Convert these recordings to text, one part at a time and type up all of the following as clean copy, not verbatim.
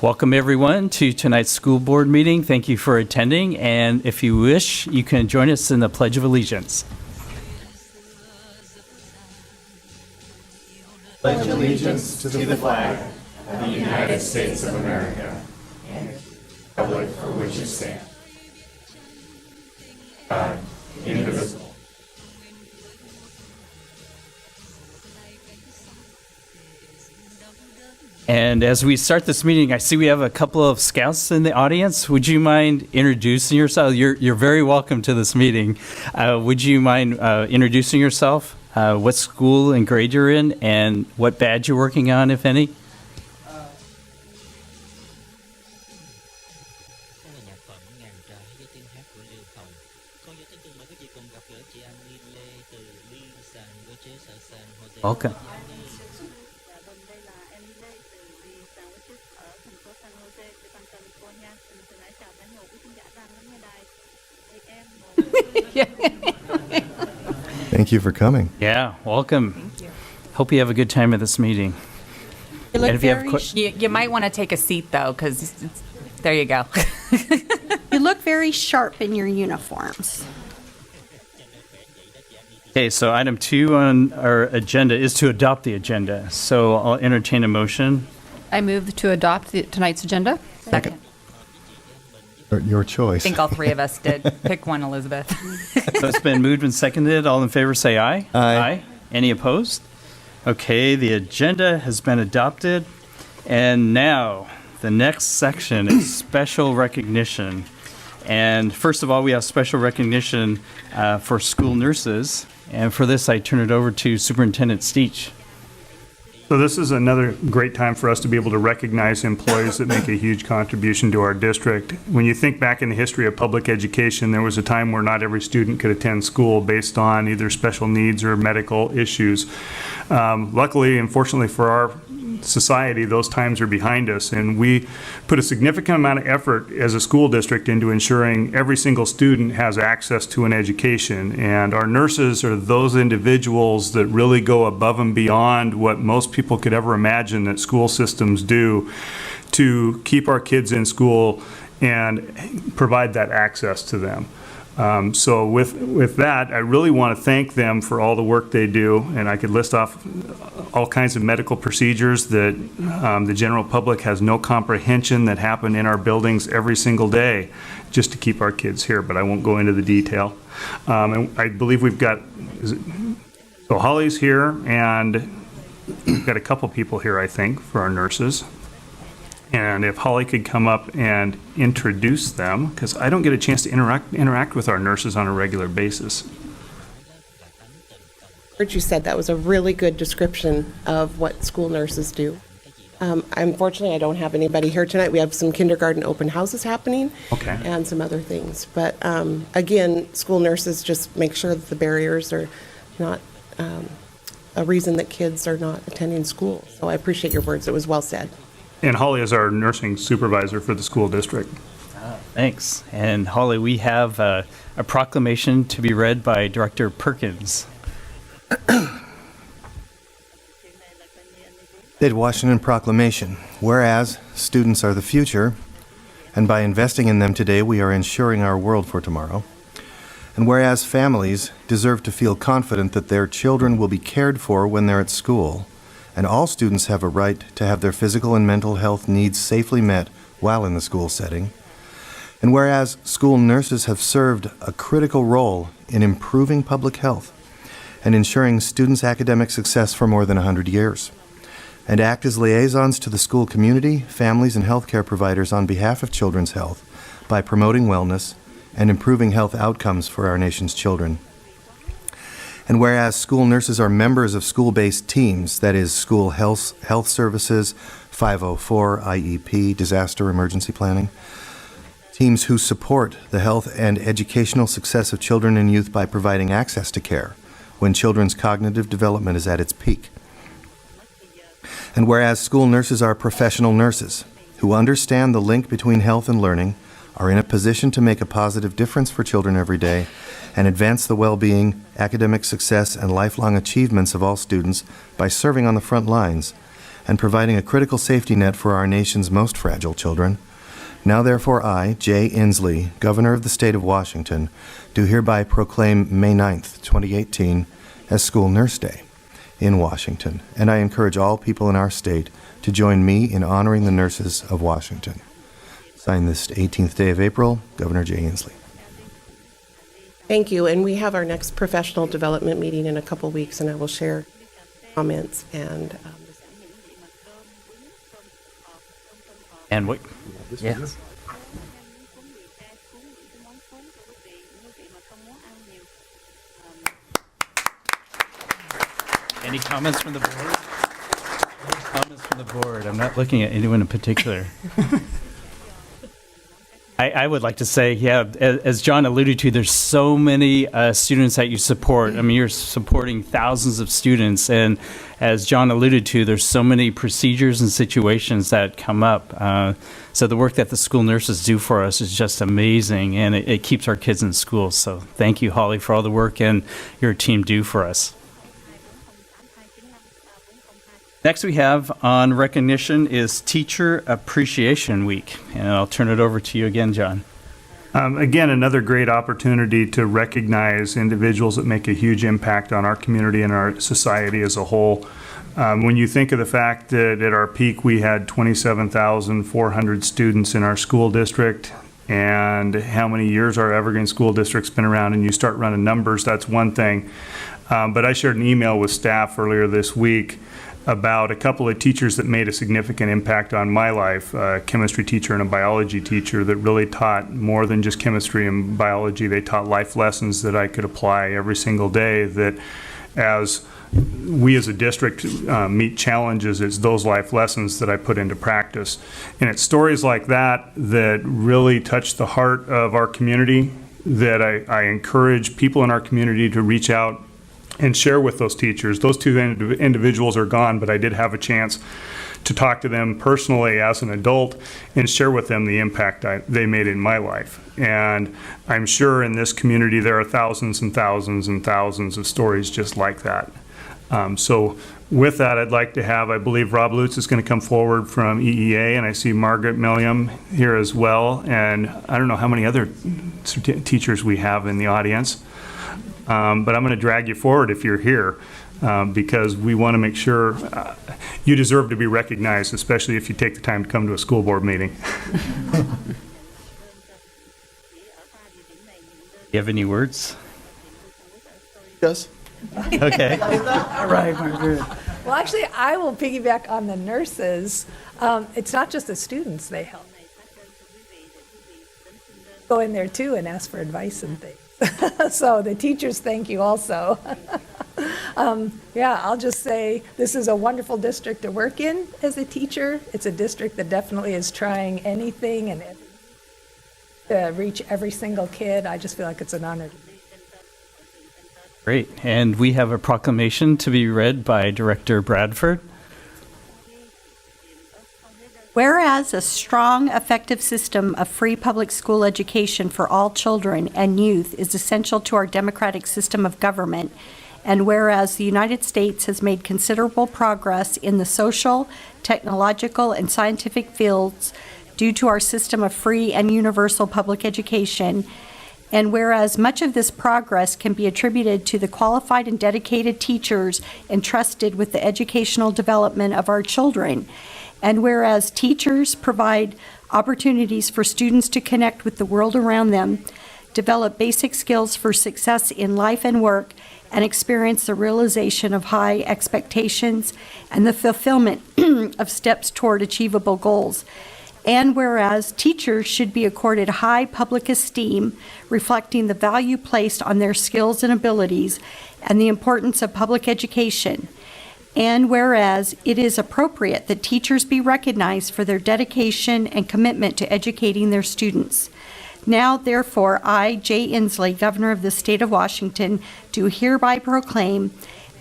Welcome, everyone, to tonight's school board meeting. Thank you for attending, and if you wish, you can join us in the Pledge of Allegiance. Pledge allegiance to the flag of the United States of America and the republic for which it stands, God, indivisible. And as we start this meeting, I see we have a couple of scouts in the audience. Would you mind introducing yourself? You're very welcome to this meeting. Would you mind introducing yourself, what school and grade you're in, and what badge you're working on, if any? Welcome. Thank you for coming. Yeah, welcome. Thank you. Hope you have a good time at this meeting. You look you might want to take a seat, though, because there you go. You look very sharp in your uniforms. Okay, so item 2 on our agenda is to adopt the agenda. So I'll entertain a motion. I move to adopt tonight's agenda. Second. Your choice. I think all three of us did. Pick one, Elizabeth. So it's been moved and seconded. All in favor say aye. Aye. Any opposed? Okay, the agenda has been adopted. And now the next section is special recognition. And first of all, we have special recognition for school nurses. And for this, I turn it over to Superintendent Steach. So this is another great time for us to be able to recognize employees that make a huge contribution to our district. When you think back in the history of public education, there was a time where not every student could attend school based on either special needs or medical issues. Luckily, and fortunately for our society, those times are behind us, and we put a significant amount of effort as a school district into ensuring every single student has access to an education. And our nurses are those individuals that really go above and beyond what most people could ever imagine that school systems do to keep our kids in school and provide that access to them. So with that, I really want to thank them for all the work they do, and I could list off all kinds of medical procedures that the general public has no comprehension that happen in our buildings every single day just to keep our kids here, but I won't go into the detail. And I believe we've got, so Holly's here, and we've got a couple people here, I think, for our nurses. And if Holly could come up and introduce them, because I don't get a chance to interact with our nurses on a regular basis. What you said, that was a really good description of what school nurses do. Unfortunately, I don't have anybody here tonight. We have some kindergarten open houses happening, Okay. And some other things. But again, school nurses just make sure that the barriers are not a reason that kids are not attending school. So I appreciate your words. It was well said. And Holly is our nursing supervisor for the school district. Thanks. And Holly, we have a proclamation to be read by Director Perkins. State Washington Proclamation. Whereas students are the future, and by investing in them today, we are ensuring our world for tomorrow. And whereas families deserve to feel confident that their children will be cared for when they're at school, and all students have a right to have their physical and mental health needs safely met while in the school setting. And whereas school nurses have served a critical role in improving public health and ensuring students' academic success for more than 100 years, and act as liaisons to the school community, families, and healthcare providers on behalf of children's health by promoting wellness and improving health outcomes for our nation's children. And whereas school nurses are members of school-based teams, that is, school health services, 504, IEP, disaster emergency planning, teams who support the health and educational success of children and youth by providing access to care when children's cognitive development is at its peak. And whereas school nurses are professional nurses who understand the link between health and learning, are in a position to make a positive difference for children every day, and advance the well-being, academic success, and lifelong achievements of all students by serving on the front lines, and providing a critical safety net for our nation's most fragile children. Now therefore I, Jay Inslee, Governor of the State of Washington, do hereby proclaim May 9th, 2018 as School Nurse Day in Washington, and I encourage all people in our state to join me in honoring the nurses of Washington. Signed this 18th day of April, Governor Jay Inslee. Thank you, and we have our next professional development meeting in a couple weeks, and I will share comments And what? Yes. Any comments from the board? Any comments from the board? I'm not looking at anyone in particular. I would like to say, yeah, as John alluded to, there's so many students that you support. I mean, you're supporting thousands of students. And as John alluded to, there's so many procedures and situations that come up. So the work that the school nurses do for us is just amazing, and it keeps our kids in school. So thank you, Holly, for all the work and your team do for us. Next we have on recognition is Teacher Appreciation Week, and I'll turn it over to you again, John. Again, another great opportunity to recognize individuals that make a huge impact on our community and our society as a whole. When you think of the fact that at our peak we had 27,400 students in our school district, and how many years our Evergreen School District's been around, and you start running numbers, that's one thing. But I shared an email with staff earlier this week about a couple of teachers that made a significant impact on my life, a chemistry teacher and a biology teacher that really taught more than just chemistry and biology. They taught life lessons that I could apply every single day, that as we as a district meet challenges, it's those life lessons that I put into practice. And it's stories like that that really touch the heart of our community, that I encourage people in our community to reach out and share with those teachers. Those two individuals are gone, but I did have a chance to talk to them personally as an adult and share with them the impact they made in my life. And I'm sure in this community there are thousands and thousands and thousands of stories just like that. So with that, I'd like to have, I believe Rob Lutz is going to come forward from EEA, and I see Margaret Milliam here as well. And I don't know how many other teachers we have in the audience. But I'm going to drag you forward if you're here, because we want to make sure you deserve to be recognized, especially if you take the time to come to a school board meeting. You have any words? Yes. Okay. All right, Margaret. Well, actually, I will piggyback on the nurses. It's not just the students they help. Go in there, too, and ask for advice and things. So the teachers thank you also. Yeah, I'll just say this is a wonderful district to work in as a teacher. It's a district that definitely is trying anything and to reach every single kid. I just feel like it's an honor. Great. And we have a proclamation to be read by Director Bradford. Whereas a strong, effective system of free public school education for all children and youth is essential to our democratic system of government, and whereas the United States has made considerable progress in the social, technological, and scientific fields due to our system of free and universal public education, and whereas much of this progress can be attributed to the qualified and dedicated teachers entrusted with the educational development of our children, and whereas teachers provide opportunities for students to connect with the world around them, develop basic skills for success in life and work, and experience the realization of high expectations and the fulfillment of steps toward achievable goals. And whereas teachers should be accorded high public esteem, reflecting the value placed on their skills and abilities and the importance of public education. And whereas it is appropriate that teachers be recognized for their dedication and commitment to educating their students. Now, therefore, I, Jay Inslee, Governor of the State of Washington, do hereby proclaim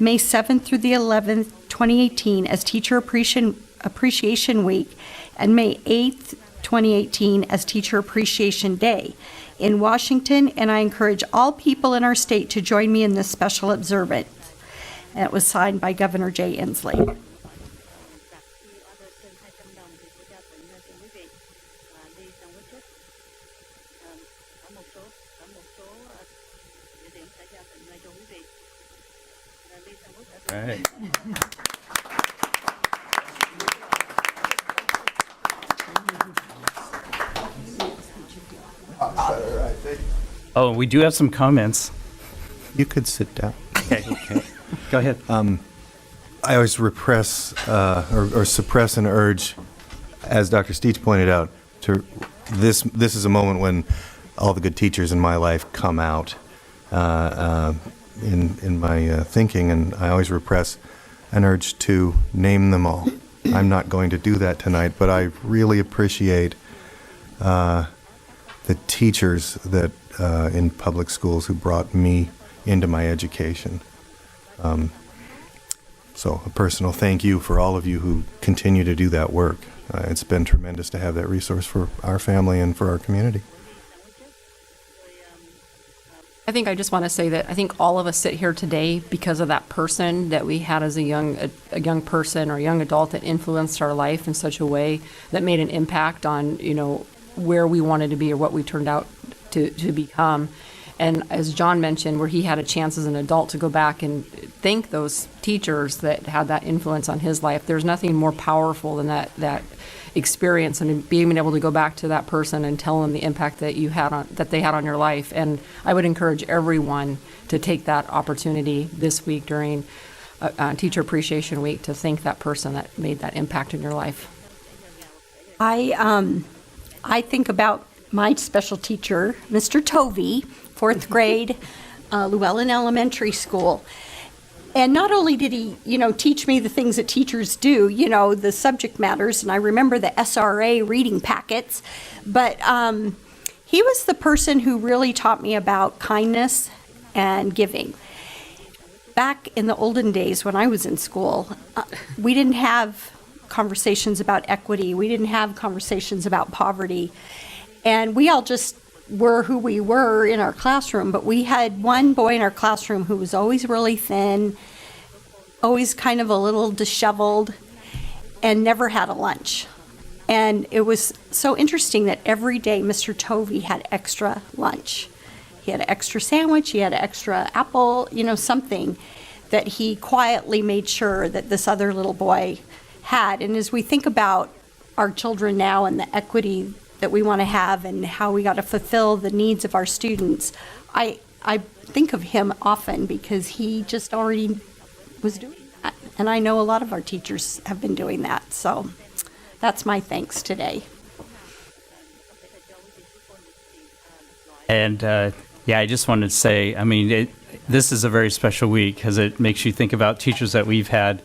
May 7th through the 11th, 2018 as Teacher Appreciation Week and May 8th, 2018 as Teacher Appreciation Day in Washington, and I encourage all people in our state to join me in this special observance. And it was signed by Governor Jay Inslee. All right. Oh, we do have some comments. You could sit down. Okay. Go ahead. I always repress or suppress an urge, as Dr. Steach pointed out, to this is a moment when all the good teachers in my life come out in my thinking, and I always repress an urge to name them all. I'm not going to do that tonight, but I really appreciate the teachers that in public schools who brought me into my education. So a personal thank you for all of you who continue to do that work. It's been tremendous to have that resource for our family and for our community. I think I just want to say that I think all of us sit here today because of that person that we had as a young person or a young adult that influenced our life in such a way that made an impact on, where we wanted to be or what we turned out to become. And as John mentioned, where he had a chance as an adult to go back and thank those teachers that had that influence on his life, there's nothing more powerful than that experience and being able to go back to that person and tell them the impact that they had on your life. And I would encourage everyone to take that opportunity this week during Teacher Appreciation Week to thank that person that made that impact in your life. I think about my special teacher, Mr. Tovey, fourth grade, Llewellyn Elementary School. And not only did he, teach me the things that teachers do, the subject matters, and I remember the SRA reading packets, but he was the person who really taught me about kindness and giving. Back in the olden days when I was in school, we didn't have conversations about equity. We didn't have conversations about poverty. And we all just were who we were in our classroom, but we had one boy in our classroom who was always really thin, always kind of a little disheveled, and never had a lunch. And it was so interesting that every day Mr. Tovey had extra lunch. He had an extra sandwich, he had an extra apple, something that he quietly made sure that this other little boy had. And as we think about our children now and the equity that we want to have and how we got to fulfill the needs of our students, I think of him often because he just already was doing that. And I know a lot of our teachers have been doing that. So that's my thanks today. And I just wanted to say, this is a very special week because it makes you think about teachers that we've had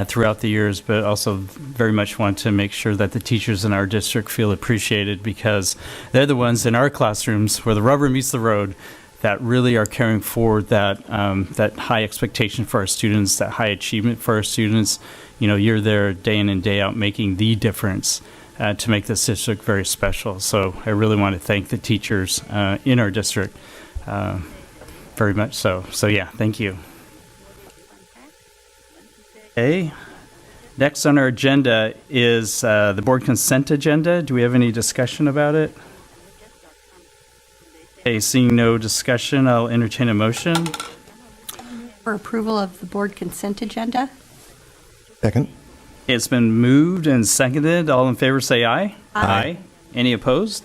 throughout the years, but also very much want to make sure that the teachers in our district feel appreciated because they're the ones in our classrooms where the rubber meets the road that really are carrying forward that high expectation for our students, that high achievement for our students. You're there day in and day out making the difference to make this district very special. So I really want to thank the teachers in our district very much so. So yeah, thank you. Okay. Next on our agenda is the board consent agenda. Do we have any discussion about it? Okay, seeing no discussion, I'll entertain a motion. For approval of the board consent agenda? Second. It's been moved and seconded. All in favor say aye. Aye. Any opposed?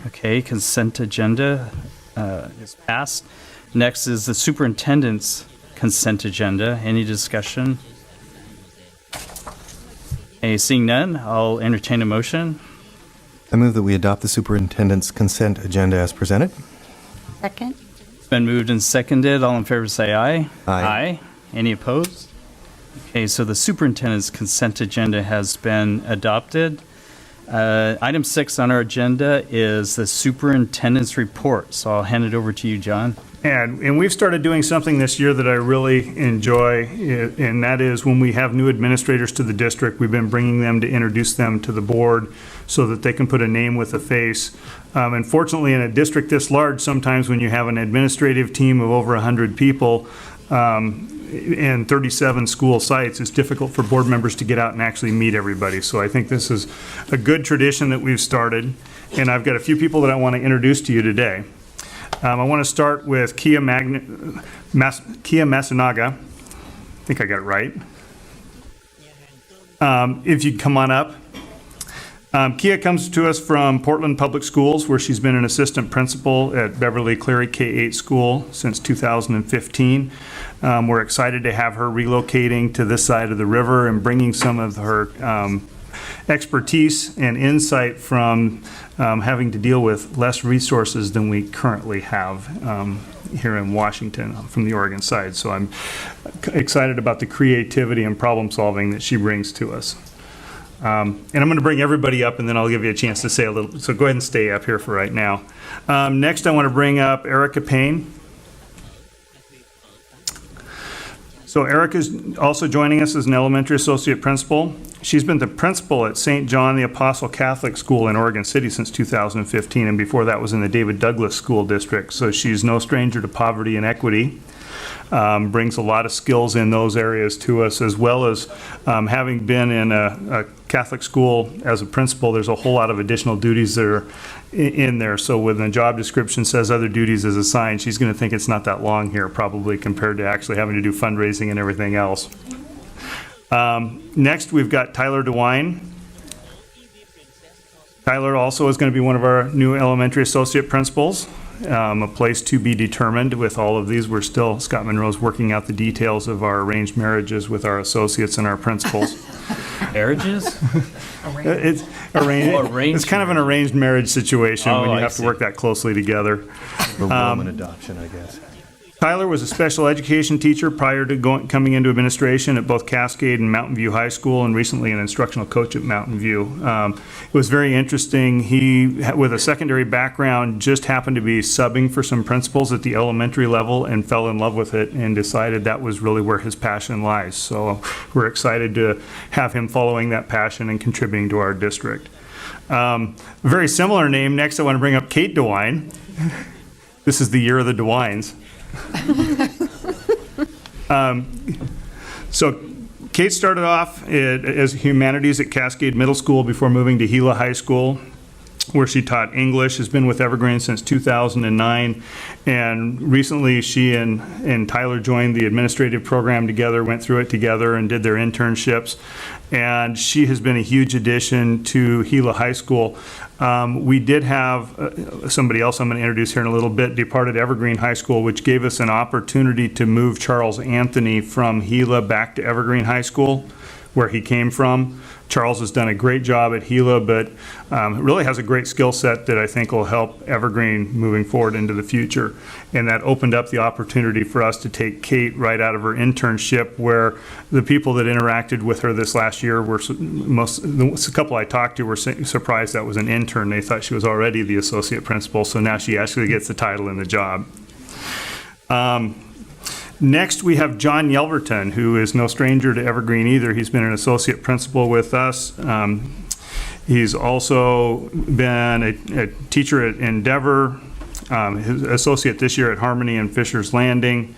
Okay, consent agenda is passed. Next is the superintendent's consent agenda. Any discussion? Okay, seeing none, I'll entertain a motion. I move that we adopt the superintendent's consent agenda as presented. Second. It's been moved and seconded. All in favor say aye. Aye. Any opposed? Okay, so the superintendent's consent agenda has been adopted. Item 6 on our agenda is the superintendent's report. So I'll hand it over to you, John. And we've started doing something this year that I really enjoy, and that is when we have new administrators to the district, we've been bringing them to introduce them to the board so that they can put a name with a face. And fortunately, in a district this large, sometimes when you have an administrative team of over 100 people, and 37 school sites, it's difficult for board members to get out and actually meet everybody. So I think this is a good tradition that we've started, and I've got a few people that I want to introduce to you today. I want to start with Kia Masunaga. I think I got it right. If you come on up. Kia comes to us from Portland Public Schools, where she's been an assistant principal at Beverly Cleary K-8 school since 2015. We're excited to have her relocating to this side of the river and bringing some of her expertise and insight from having to deal with less resources than we currently have here in Washington from the Oregon side. So I'm excited about the creativity and problem solving that she brings to us. And I'm going to bring everybody up, and then I'll give you a chance to say a little. So go ahead and stay up here for right now. Next, I want to bring up Erica Payne. So Erica is also joining us as an elementary associate principal. She's been the principal at St. John the Apostle Catholic School in Oregon City since 2015, and before that was in the David Douglas School District. So she's no stranger to poverty and equity. Brings a lot of skills in those areas to us, as well as having been in a Catholic school as a principal. There's a whole lot of additional duties that are in there. So when the job description says other duties as assigned, she's going to think it's not that long here, probably, compared to actually having to do fundraising and everything else. Next, we've got Tyler DeWine. Tyler also is going to be one of our new elementary associate principals. A place to be determined with all of these. We're still, Scott Monroe's working out the details of our arranged marriages with our associates and our principals. Marriages? It's arranged. It's kind of an arranged marriage situation when you have to work that closely together. A Roman adoption, I guess. Tyler was a special education teacher prior to coming into administration at both Cascade and Mountain View High School, and recently an instructional coach at Mountain View. It was very interesting. He, with a secondary background, just happened to be subbing for some principals at the elementary level and fell in love with it and decided that was really where his passion lies. So we're excited to have him following that passion and contributing to our district. A very similar name. Next, I want to bring up Kate DeWine. This is the year of the DeWines. So Kate started off as humanities at Cascade Middle School before moving to Gila High School, where she taught English, has been with Evergreen since 2009, and recently she and Tyler joined the administrative program together, went through it together and did their internships, and she has been a huge addition to Gila High School. We did have somebody else I'm going to introduce here in a little bit, departed Evergreen High School, which gave us an opportunity to move Charles Anthony from Gila back to Evergreen High School, where he came from. Charles has done a great job at Gila, but really has a great skill set that I think will help Evergreen moving forward into the future. And that opened up the opportunity for us to take Kate right out of her internship, where the people that interacted with her this last year were a couple I talked to were surprised that was an intern. They thought she was already the associate principal, so now she actually gets the title and the job. Next, we have John Yelverton, who is no stranger to Evergreen either. He's been an associate principal with us. He's also been a teacher at Endeavor, his associate this year at Harmony and Fisher's Landing,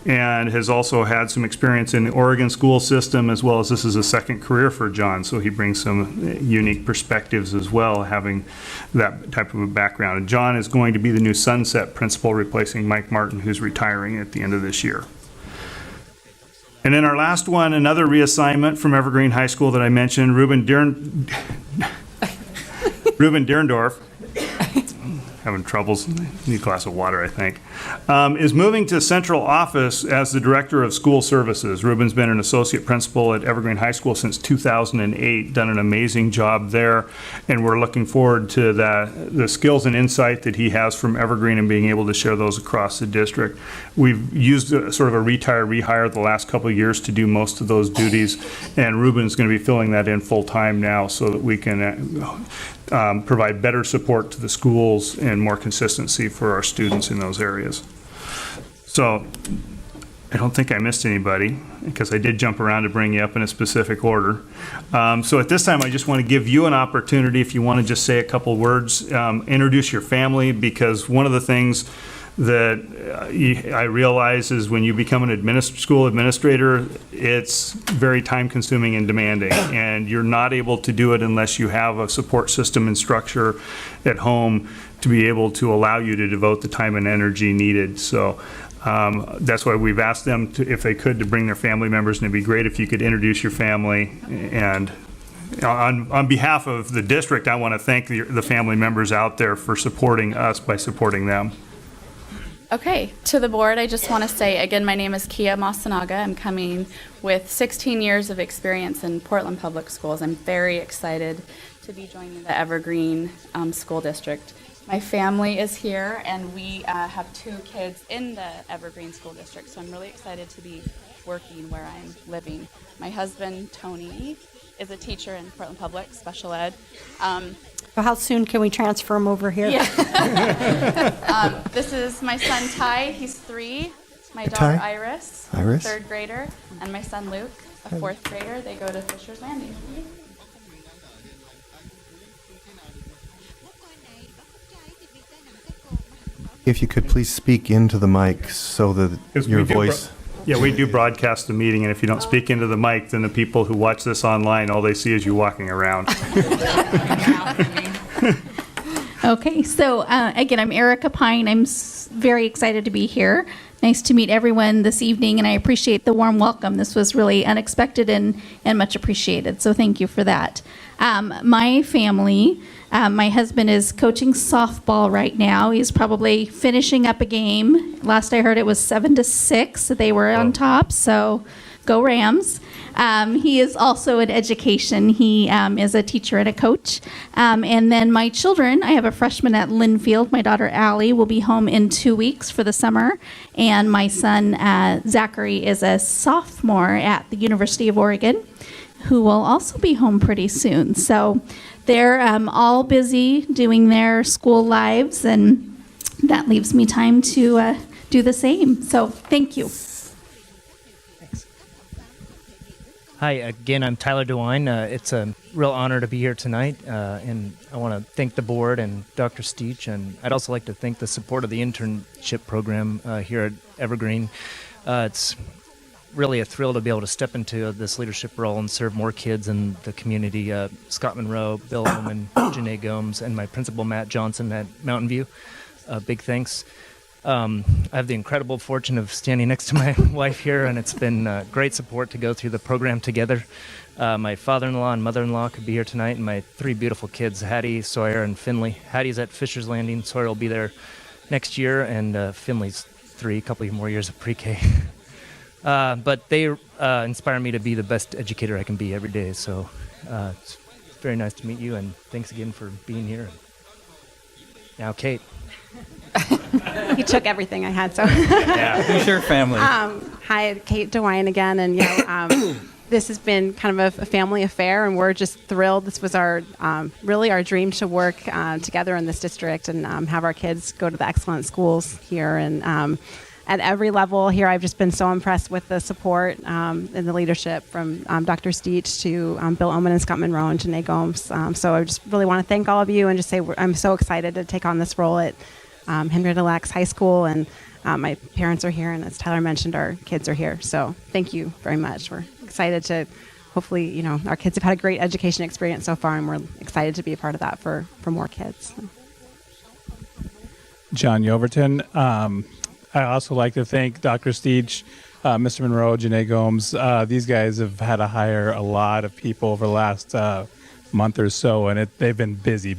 and has also had some experience in the Oregon school system, as well as this is a second career for John, so he brings some unique perspectives as well, having that type of a background. And John is going to be the new Sunset principal, replacing Mike Martin, who's retiring at the end of this year. And then our last one, another reassignment from Evergreen High School that I mentioned, Ruben Dierendorf, having troubles, need a glass of water, I think, is moving to central office as the director of school services. Ruben's been an associate principal at Evergreen High School since 2008, done an amazing job there, and we're looking forward to the skills and insight that he has from Evergreen and being able to share those across the district. We've used sort of a retire-rehire the last couple of years to do most of those duties, and Ruben's going to be filling that in full-time now so that we can provide better support to the schools and more consistency for our students in those areas. So I don't think I missed anybody, because I did jump around to bring you up in a specific order. So at this time, I just want to give you an opportunity, if you want to just say a couple words, introduce your family, because one of the things that I realize is when you become an school administrator, it's very time-consuming and demanding, and you're not able to do it unless you have a support system and structure at home to be able to allow you to devote the time and energy needed. So that's why we've asked them to, if they could, to bring their family members, and it'd be great if you could introduce your family. And on behalf of the district, I want to thank the family members out there for supporting us by supporting them. Okay, to the board, I just want to say, again, my name is Kia Masanaga. I'm coming with 16 years of experience in Portland Public Schools. I'm very excited to be joining the Evergreen School District. My family is here, and we have 2 kids in the Evergreen School District, so I'm really excited to be working where I'm living. My husband, Tony, is a teacher in Portland Public, special ed. So how soon can we transfer him over here? Yeah. This is my son, Ty. He's 3. My daughter, Ty? Iris, Iris? 3rd grader, and my son, Luke, a 4th grader. They go to Fisher's Landing. If you could please speak into the mic so that your voice... Yeah, we do broadcast the meeting, and if you don't speak into the mic, then the people who watch this online, all they see is you walking around. Okay, so again, I'm Erica Pine. I'm very excited to be here. Nice to meet everyone this evening, and I appreciate the warm welcome. This was really unexpected and much appreciated, so thank you for that. My family, my husband is coaching softball right now. He's probably finishing up a game. Last I heard it was 7-6 that they were on top, so go Rams. He is also in education. He is a teacher and a coach. And then my children, I have a freshman at Linfield. My daughter, Allie, will be home in 2 weeks for the summer. And my son, Zachary, is a sophomore at the University of Oregon, who will also be home pretty soon. So they're all busy doing their school lives, and that leaves me time to do the same. So thank you. Hi, again, I'm Tyler DeWine. It's a real honor to be here tonight, and I want to thank the board and Dr. Steach, and I'd also like to thank the support of the internship program here at Evergreen. It's really a thrill to be able to step into this leadership role and serve more kids in the community. Scott Monroe, Bill Oman, Janae Gomes, and my principal, Matt Johnson at Mountain View. Big thanks. I have the incredible fortune of standing next to my wife here, and it's been great support to go through the program together. My father-in-law and mother-in-law could be here tonight, and my 3 beautiful kids, Hattie, Sawyer, and Finley. Hattie's at Fisher's Landing. Sawyer will be there next year, and Finley's 3, a couple more years of pre-K. But they inspire me to be the best educator I can be every day. So it's very nice to meet you, and thanks again for being here. Now, Kate. He took everything I had, so. Yeah, who's your family? Hi, Kate DeWine again, and this has been kind of a family affair, and we're just thrilled. This was our really our dream to work together in this district and have our kids go to the excellent schools here. And at every level here, I've just been so impressed with the support and the leadership from Dr. Steach to Bill Oman and Scott Monroe and Janae Gomes. So I just really want to thank all of you and just say I'm so excited to take on this role at Henrietta Lacks High School, and my parents are here, and as Tyler mentioned, our kids are here. So thank you very much. We're excited to hopefully, our kids have had a great education experience so far, and we're excited to be a part of that for more kids. John Yoverton. I also like to thank Dr. Steach, Mr. Monroe, Janae Gomes. These guys have had to hire a lot of people over the last month or so, and they've been busy.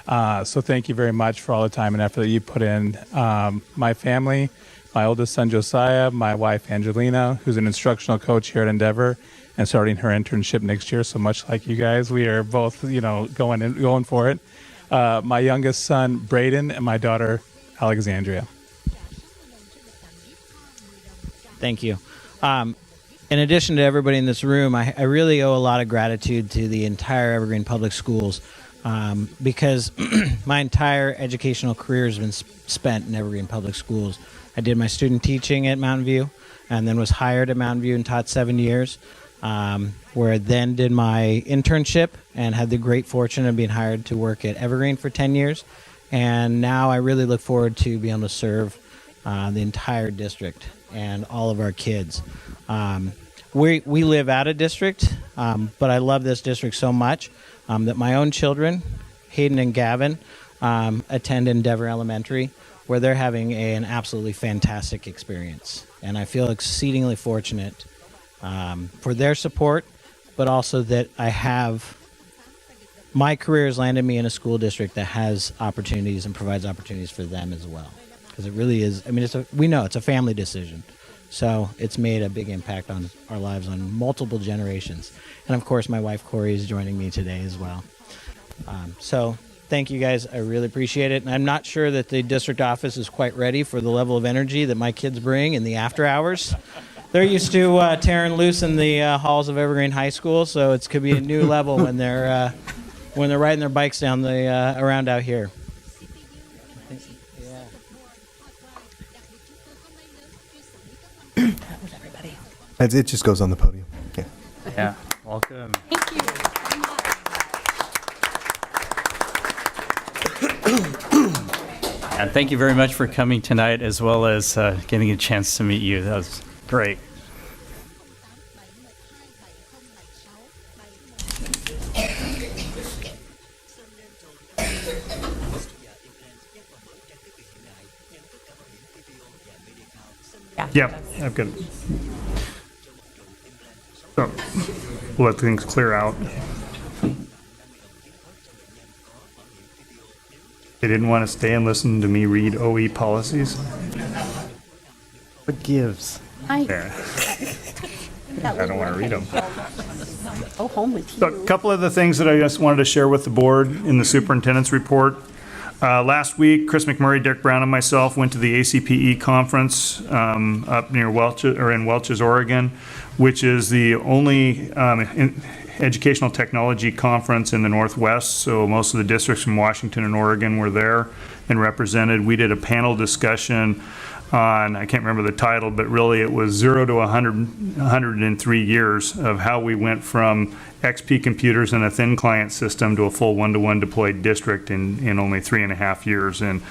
So thank you very much for all the time and effort that you put in. My family, my oldest son Josiah, my wife Angelina, who's an instructional coach here at Endeavor and starting her internship next year. So much like you guys, we are both, going for it. My youngest son Braden and my daughter Alexandria. Thank you. In addition to everybody in this room, I really owe a lot of gratitude to the entire Evergreen Public Schools because my entire educational career has been spent in Evergreen Public Schools. I did my student teaching at Mountain View and then was hired at Mountain View and taught 7 years, where I then did my internship and had the great fortune of being hired to work at Evergreen for 10 years. And now I really look forward to being able to serve the entire district and all of our kids. We live out of district, but I love this district so much that my own children, Hayden and Gavin, attend Endeavor Elementary, where they're having an absolutely fantastic experience. And I feel exceedingly fortunate for their support, but also that my career has landed me in a school district that has opportunities and provides opportunities for them as well. Because it really is, I mean, we know it's a family decision. So it's made a big impact on our lives on multiple generations. And of course, my wife Corey is joining me today as well. So thank you guys. I really appreciate it. And I'm not sure that the district office is quite ready for the level of energy that my kids bring in the after hours. They're used to tearing loose in the halls of Evergreen High School, so it could be a new level when they're riding their bikes down the around out here. It just goes on the podium. Yeah. Yeah. Welcome. Thank you. And thank you very much for coming tonight, as well as getting a chance to meet you. That was great. Yep, I've got. So, we'll let things clear out. They didn't want to stay and listen to me read OE policies. What gives? Yeah. I don't want to read them. Go home with you. So a couple of the things that I just wanted to share with the board in the superintendent's report. Last week, Chris McMurray, Dick Brown, and myself went to the ACPE conference up near in Welches, Oregon, which is the only educational technology conference in the Northwest. So most of the districts from Washington and Oregon were there and represented. We did a panel discussion on, I can't remember the title, but really it was 0 to 103 years of how we went from XP computers and a thin client system to a full one-to-one deployed district in only 3.5 years. And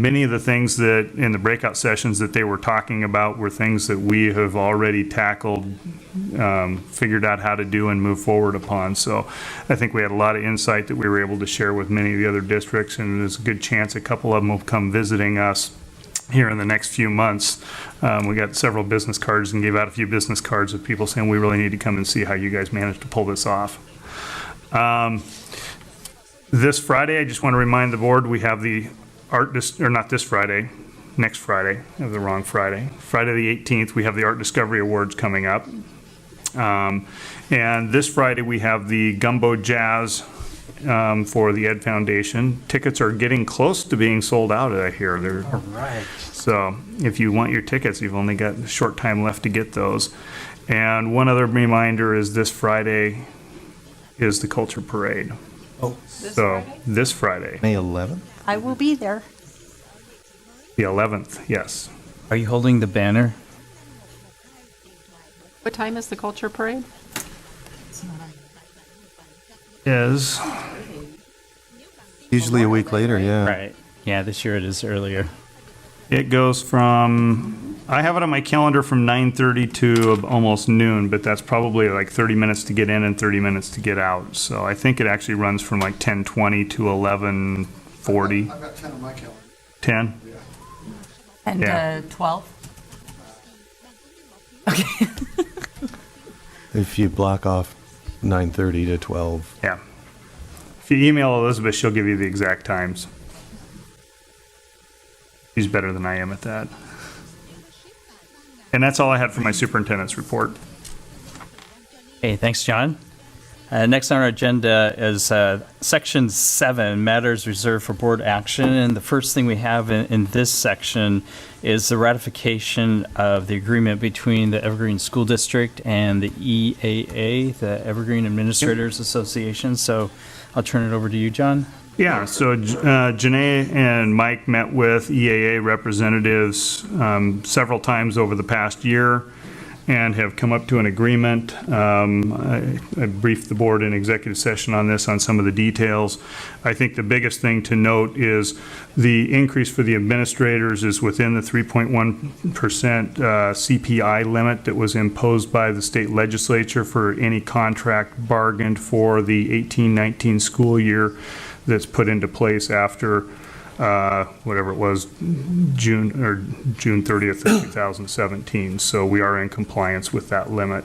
many of the things that in the breakout sessions that they were talking about were things that we have already tackled, figured out how to do and move forward upon. So I think we had a lot of insight that we were able to share with many of the other districts, and there's a good chance a couple of them will come visiting us here in the next few months. We got several business cards and gave out a few business cards of people saying we really need to come and see how you guys managed to pull this off. This Friday, I just want to remind the board, we have the not this Friday, next Friday, I have the wrong Friday. Friday the 18th, we have the Art Discovery Awards coming up. And this Friday, we have the Gumbo Jazz for the Ed Foundation. Tickets are getting close to being sold out, I hear. All right. So if you want your tickets, you've only got a short time left to get those. And one other reminder is this Friday is the Culture Parade. Oh. This Friday. May 11th? I will be there. The 11th, yes. Are you holding the banner? What time is the culture parade? Is usually a week later, yeah. Right. Yeah, this year it is earlier. It goes from, I have it on my calendar from 9:30 to almost noon, but that's probably like 30 minutes to get in and 30 minutes to get out. So I think it actually runs from like 10:20 to 11:40. I've got 10 on my calendar. 10? 10 Yeah. to 12? If you block off 9:30 to 12. Yeah. If you email Elizabeth, she'll give you the exact times. She's better than I am at that. And that's all I had for my superintendent's report. Hey, thanks, John. Next on our agenda is Section 7, Matters Reserved for Board Action. And the first thing we have in this section is the ratification of the agreement between the Evergreen School District and the EAA, the Evergreen Administrators Association. So I'll turn it over to you, John. Yeah, so Janae and Mike met with EAA representatives several times over the past year, and have come up to an agreement. I briefed the board in executive session on this, on some of the details. I think the biggest thing to note is the increase for the administrators is within the 3.1% CPI limit that was imposed by the state legislature for any contract bargained for the 18-19 school year that's put into place after whatever it was, June 30th of 2017. So we are in compliance with that limit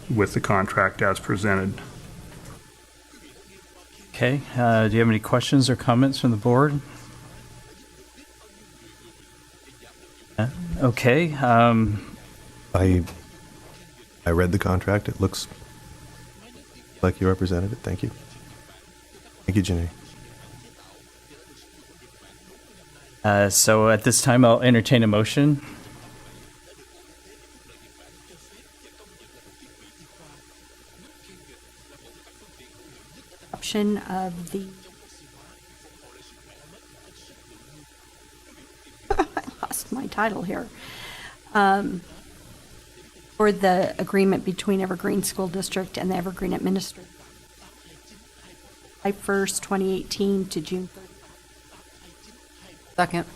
with the contract as presented. Okay. Do you have any questions or comments from the board? Okay. I read the contract. It looks like you represented it. Thank you. Thank you, Janae. So at this time, I'll entertain a motion. Option of the I lost my title here. For the agreement between Evergreen School District and the Evergreen Administrator. July 1st, 2018 to June 30th. Second.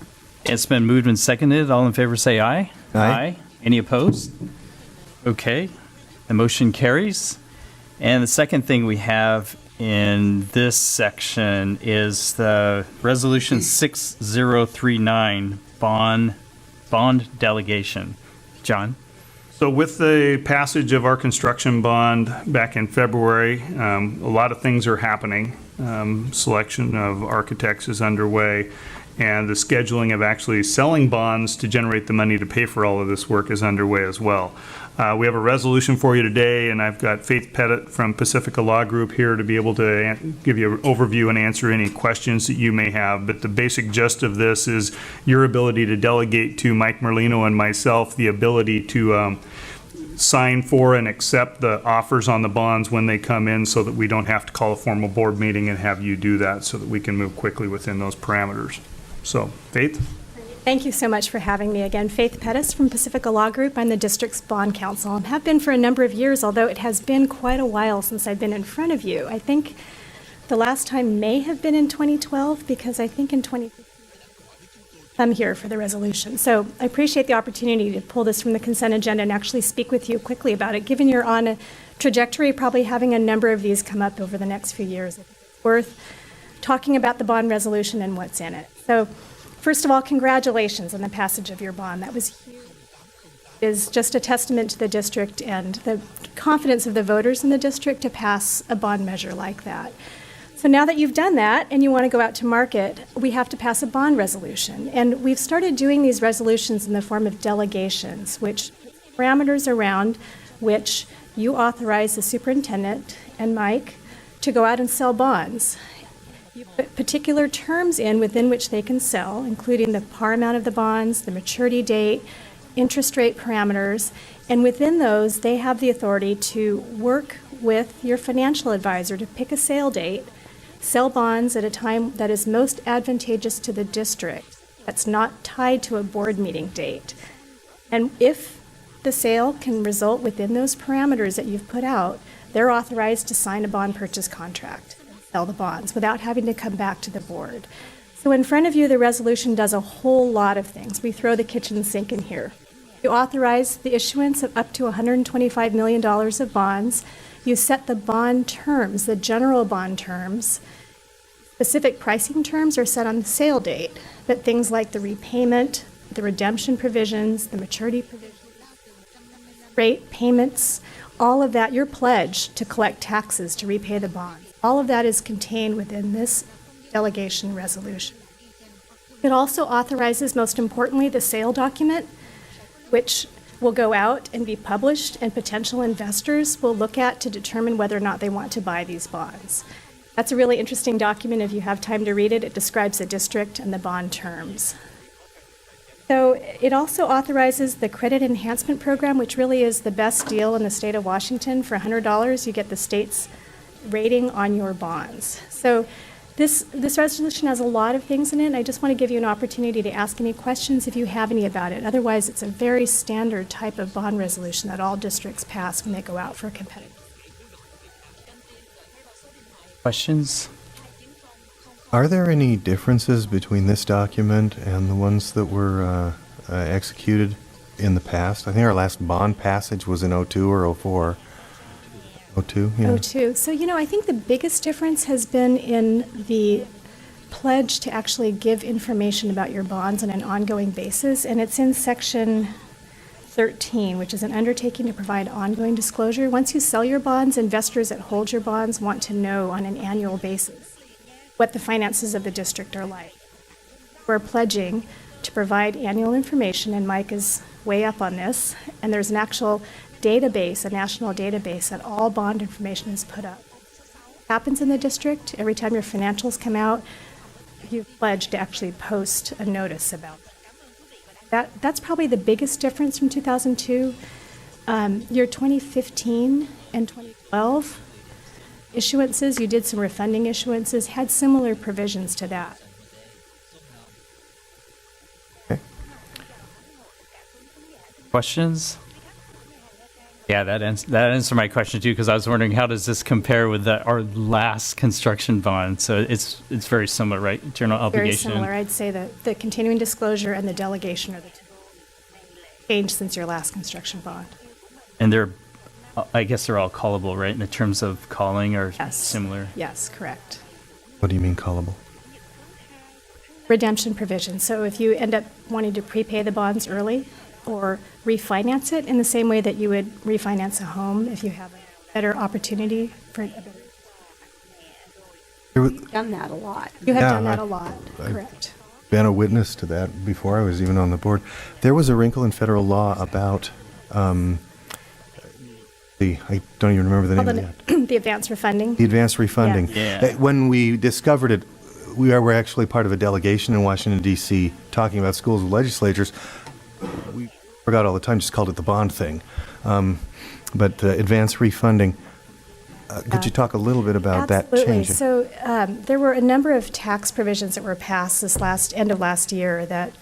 It's been moved and seconded. All in favor say aye. Aye. Any opposed? Okay. The motion carries. And the second thing we have in this section is the Resolution 6039 bond delegation. John? So with the passage of our construction bond back in February, a lot of things are happening. Selection of architects is underway, and the scheduling of actually selling bonds to generate the money to pay for all of this work is underway as well. We have a resolution for you today, and I've got Faith Pettit from Pacifica Law Group here to be able to give you an overview and answer any questions that you may have. But the basic gist of this is your ability to delegate to Mike Merlino and myself the ability to sign for and accept the offers on the bonds when they come in, so that we don't have to call a formal board meeting and have you do that, so that we can move quickly within those parameters. So, Faith? Thank you so much for having me again. Faith Pettis from Pacifica Law Group. I'm the district's bond counsel and have been for a number of years, although it has been quite a while since I've been in front of you. I think the last time may have been in 2012, because I think in 2015 I'm here for the resolution. So I appreciate the opportunity to pull this from the consent agenda and actually speak with you quickly about it, given you're on a trajectory, probably having a number of these come up over the next few years. It's worth talking about the bond resolution and what's in it. So first of all, congratulations on the passage of your bond. That was huge. It is just a testament to the district and the confidence of the voters in the district to pass a bond measure like that. So now that you've done that and you want to go out to market, we have to pass a bond resolution. And we've started doing these resolutions in the form of delegations, which parameters around which you authorize the superintendent and Mike to go out and sell bonds. You put particular terms in within which they can sell, including the par amount of the bonds, the maturity date, interest rate parameters, and within those, they have the authority to work with your financial advisor to pick a sale date, sell bonds at a time that is most advantageous to the district, that's not tied to a board meeting date. And if the sale can result within those parameters that you've put out, they're authorized to sign a bond purchase contract. Sell the bonds without having to come back to the board. So in front of you, the resolution does a whole lot of things. We throw the kitchen sink in here. You authorize the issuance of up to $125 million of bonds. You set the bond terms, the general bond terms. Specific pricing terms are set on the sale date, but things like the repayment, the redemption provisions, the maturity provisions, rate payments, all of that, your pledge to collect taxes to repay the bonds. All of that is contained within this delegation resolution. It also authorizes, most importantly, the sale document, which will go out and be published, and potential investors will look at to determine whether or not they want to buy these bonds. That's a really interesting document. If you have time to read it, it describes the district and the bond terms. So it also authorizes the credit enhancement program, which really is the best deal in the state of Washington. For $100, you get the state's rating on your bonds. So This resolution has a lot of things in it, and I just want to give you an opportunity to ask any questions if you have any about it. Otherwise, it's a very standard type of bond resolution that all districts pass when they go out for competitive. Questions? Are there any differences between this document and the ones that were executed in the past? I think our last bond passage was in 02 or 04. 02, yeah. 02. So, I think the biggest difference has been in the pledge to actually give information about your bonds on an ongoing basis, and it's in section 13, which is an undertaking to provide ongoing disclosure. Once you sell your bonds, investors that hold your bonds want to know on an annual basis what the finances of the district are like. We're pledging to provide annual information, and Mike is way up on this, and there's an actual database, a national database, that all bond information is put up. It happens in the district. Every time your financials come out, you pledge to actually post a notice about that. That's probably the biggest difference from 2002. Your 2015 and 2012 issuances, you did some refunding issuances, had similar provisions to that. Questions? Yeah, that answered my question too, because I was wondering how does this compare with our last construction bond? So it's very similar, right? General obligation. Very similar. I'd say that the continuing disclosure and the delegation are the two changed since your last construction bond. And I guess they're all callable, right? In the terms of calling are similar. Yes, correct. What do you mean callable? Redemption provision. So if you end up wanting to prepay the bonds early or refinance it in the same way that you would refinance a home if you have a better opportunity for You've done that a lot. You have done that a lot, correct. I've been a witness to that before I was even on the board. There was a wrinkle in federal law about I don't even remember the name of it. The advance refunding. The advanced refunding. Yeah. When we discovered it, we were actually part of a delegation in Washington, D.C., talking about schools and legislatures. We forgot all the time, just called it the bond thing. But advanced refunding, could you talk a little bit about that changing? So there were a number of tax provisions that were passed this end of last year that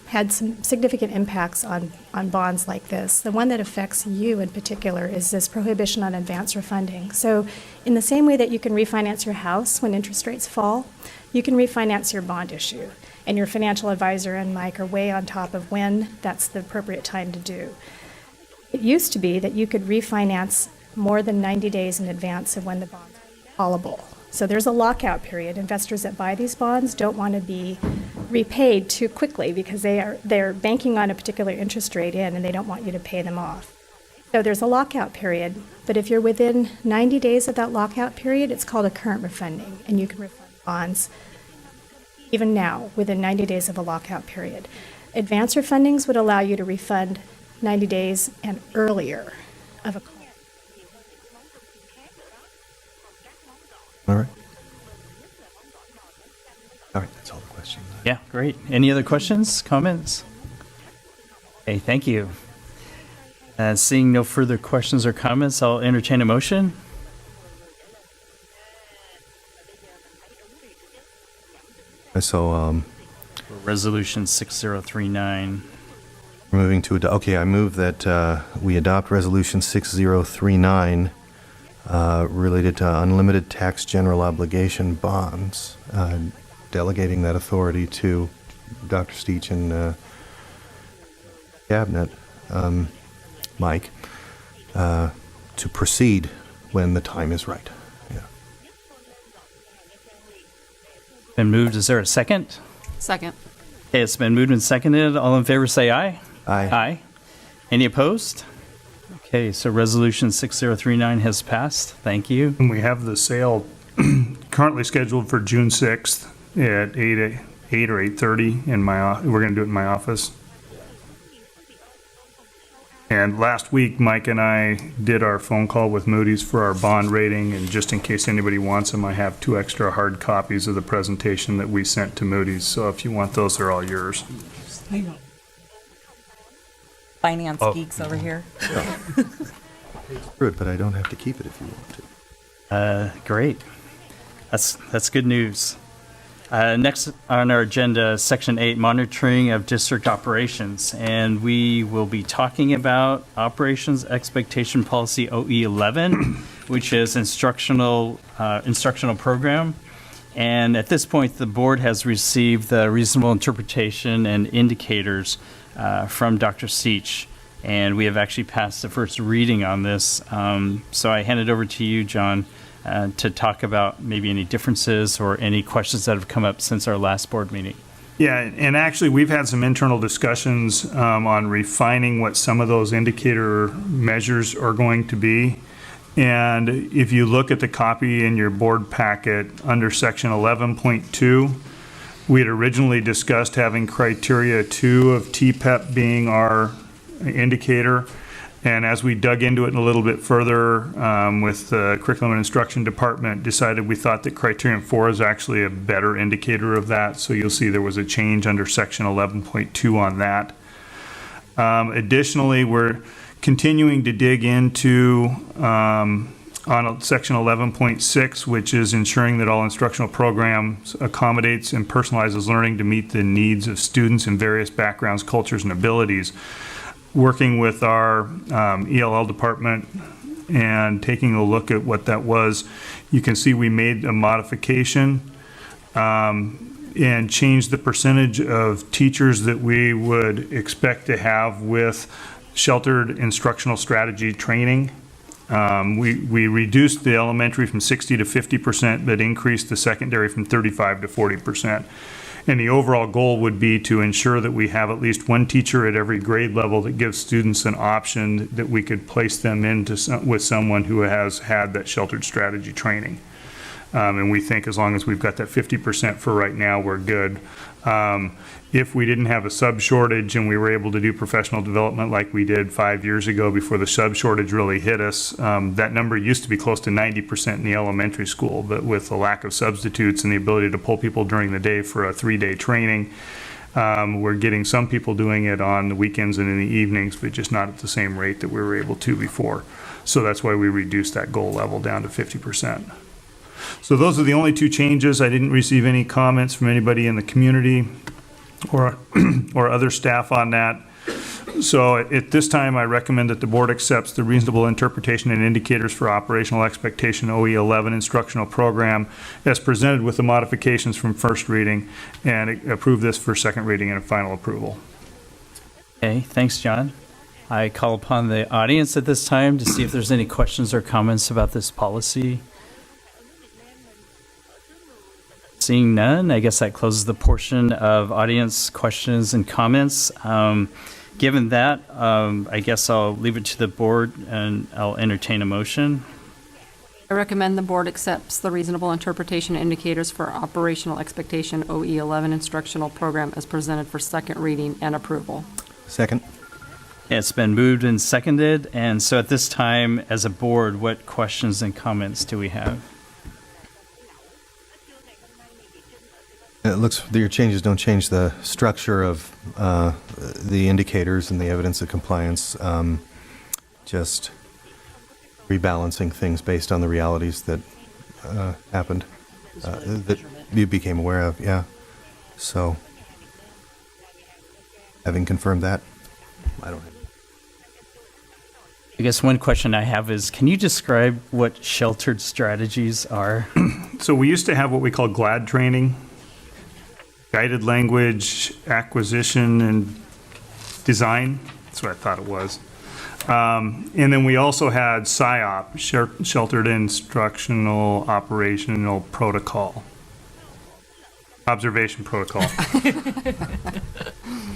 had some significant impacts on bonds like this. The one that affects you in particular is this prohibition on advance refunding. So in the same way that you can refinance your house when interest rates fall, you can refinance your bond issue. And your financial advisor and Mike are way on top of when that's the appropriate time to do. It used to be that you could refinance more than 90 days in advance of when the bonds are callable. So there's a lockout period. Investors that buy these bonds don't want to be repaid too quickly because they're banking on a particular interest rate and they don't want you to pay them off. So there's a lockout period, but if you're within 90 days of that lockout period, it's called a current refunding, and you can refund bonds even now within 90 days of a lockout period. Advance refundings would allow you to refund 90 days and earlier of a call. All right. All right, that's all the questions. Yeah, great. Any other questions, comments? Okay, thank you. Seeing no further questions or comments, I'll entertain a motion. So, Resolution 6039. moving to I move that we adopt Resolution 6039 related to unlimited tax general obligation bonds, delegating that authority to Dr. Steach and Cabinet, Mike, to proceed when the time is right. Been moved. Is there a second? Second. Okay, it's been moved and seconded. All in favor say aye. Aye. Aye. Any opposed? Okay, so Resolution 6039 has passed. Thank you. And we have the sale currently scheduled for June 6th at 8 or 8:30 in we're going to do it in my office. And last week, Mike and I did our phone call with Moody's for our bond rating, and just in case anybody wants them, I have 2 extra hard copies of the presentation that we sent to Moody's. So if you want those, they're all yours. I know. Finance geeks over here. Good, but I don't have to keep it if you want to. Great. That's good news. Next on our agenda, Section 8, Monitoring of District Operations. And we will be talking about Operations Expectation Policy OE11, which is instructional program. And at this point, the board has received the reasonable interpretation and indicators from Dr. Seach. And we have actually passed the first reading on this. So I hand it over to you, John, to talk about maybe any differences or any questions that have come up since our last board meeting. Yeah, and actually we've had some internal discussions on refining what some of those indicator measures are going to be. And if you look at the copy in your board packet under section 11.2, we had originally discussed having criteria 2 of TPEP being our indicator. And as we dug into it a little bit further with the Curriculum and Instruction Department, decided we thought that criterion 4 is actually a better indicator of that. So you'll see there was a change under section 11.2 on that. Additionally, we're continuing to dig into on section 11.6, which is ensuring that all instructional programs accommodates and personalizes learning to meet the needs of students in various backgrounds, cultures, and abilities. Working with our ELL department and taking a look at what that was, you can see we made a modification and changed the percentage of teachers that we would expect to have with sheltered instructional strategy training. We reduced the elementary from 60 to 50%, but increased the secondary from 35 to 40%. And the overall goal would be to ensure that we have at least one teacher at every grade level that gives students an option that we could place them into with someone who has had that sheltered strategy training. And we think as long as we've got that 50% for right now, we're good. If we didn't have a sub shortage and we were able to do professional development like we did 5 years ago before the sub shortage really hit us, that number used to be close to 90% in the elementary school, but with the lack of substitutes and the ability to pull people during the day for a 3-day training, we're getting some people doing it on the weekends and in the evenings, but just not at the same rate that we were able to before. So that's why we reduced that goal level down to 50%. So those are the only 2 changes. I didn't receive any comments from anybody in the community or other staff on that. So at this time, I recommend that the board accepts the reasonable interpretation and indicators for operational expectation OE11 instructional program as presented with the modifications from first reading, and approve this for second reading and final approval. Okay, thanks, John. I call upon the audience at this time to see if there's any questions or comments about this policy. Seeing none, I guess that closes the portion of audience questions and comments. Given that, I guess I'll leave it to the board and I'll entertain a motion. I recommend the board accepts the reasonable interpretation indicators for operational expectation OE11 instructional program as presented for second reading and approval. Second. It's been moved and seconded. And so at this time, as a board, what questions and comments do we have? It looks your changes don't change the structure of the indicators and the evidence of compliance, just rebalancing things based on the realities that happened, that you became aware of, yeah. So, having confirmed that, I don't have. I guess one question I have is, can you describe what sheltered strategies are? So we used to have what we call GLAD training. Guided language acquisition and design. That's what I thought it was. And then we also had SIOP, Sheltered Instructional Operational Protocol. Observation Protocol.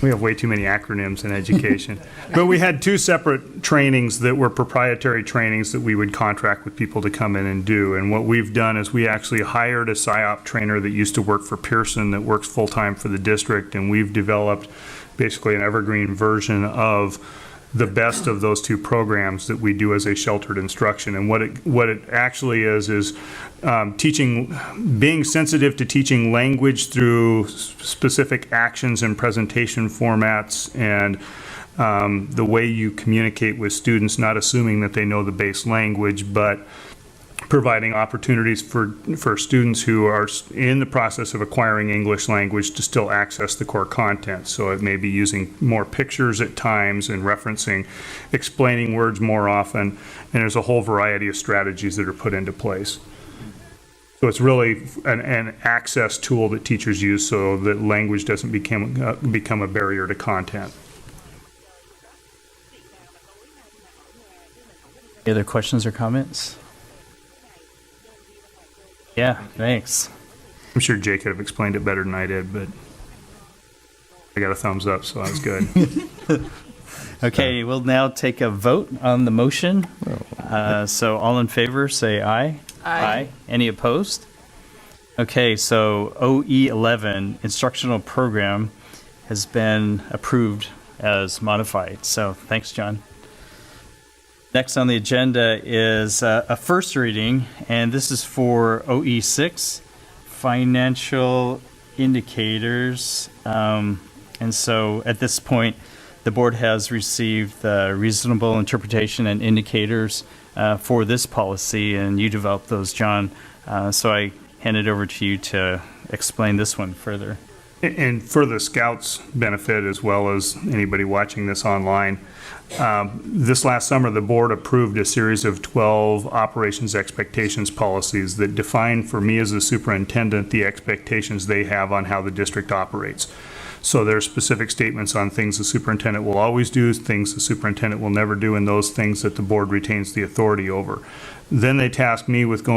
We have way too many acronyms in education. But we had 2 separate trainings that were proprietary trainings that we would contract with people to come in and do. And what we've done is we actually hired a SIOP trainer that used to work for Pearson that works full-time for the district, and we've developed basically an evergreen version of the best of those 2 programs that we do as a sheltered instruction. And what it actually is teaching, being sensitive to teaching language through specific actions and presentation formats, and the way you communicate with students, not assuming that they know the base language, but providing opportunities for students who are in the process of acquiring English language to still access the core content. So it may be using more pictures at times and referencing, explaining words more often, and there's a whole variety of strategies that are put into place. So it's really an access tool that teachers use so that language doesn't become a barrier to content. Any other questions or comments? Yeah, thanks. I'm sure Jay could have explained it better than I did, but I got a thumbs up, so that was good. Okay, we'll now take a vote on the motion. So all in favor, say aye. Aye. Any opposed? Okay, so OE11, instructional program, has been approved as modified. So thanks, John. Next on the agenda is a first reading, and this is for OE6, financial indicators. And so at this point, the board has received the reasonable interpretation and indicators for this policy, and you developed those, John. So I hand it over to you to explain this one further. And for the Scouts' benefit, as well as anybody watching this online, this last summer the board approved a series of 12 operations expectations policies that define for me as a superintendent the expectations they have on how the district operates. So there are specific statements on things the superintendent will always do, things the superintendent will never do, and those things that the board retains the authority over. Then they tasked me with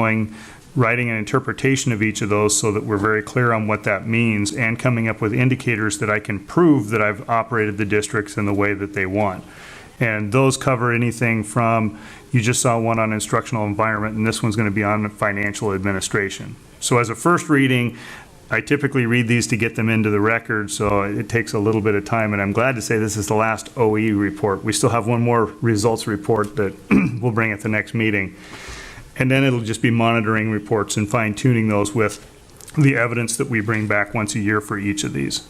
writing an interpretation of each of those so that we're very clear on what that means and coming up with indicators that I can prove that I've operated the districts in the way that they want. And those cover anything from, you just saw one on instructional environment, and this one's going to be on financial administration. So as a first reading, I typically read these to get them into the record, so it takes a little bit of time, and I'm glad to say this is the last OE report. We still have one more results report that we'll bring at the next meeting. And then it'll just be monitoring reports and fine-tuning those with the evidence that we bring back once a year for each of these.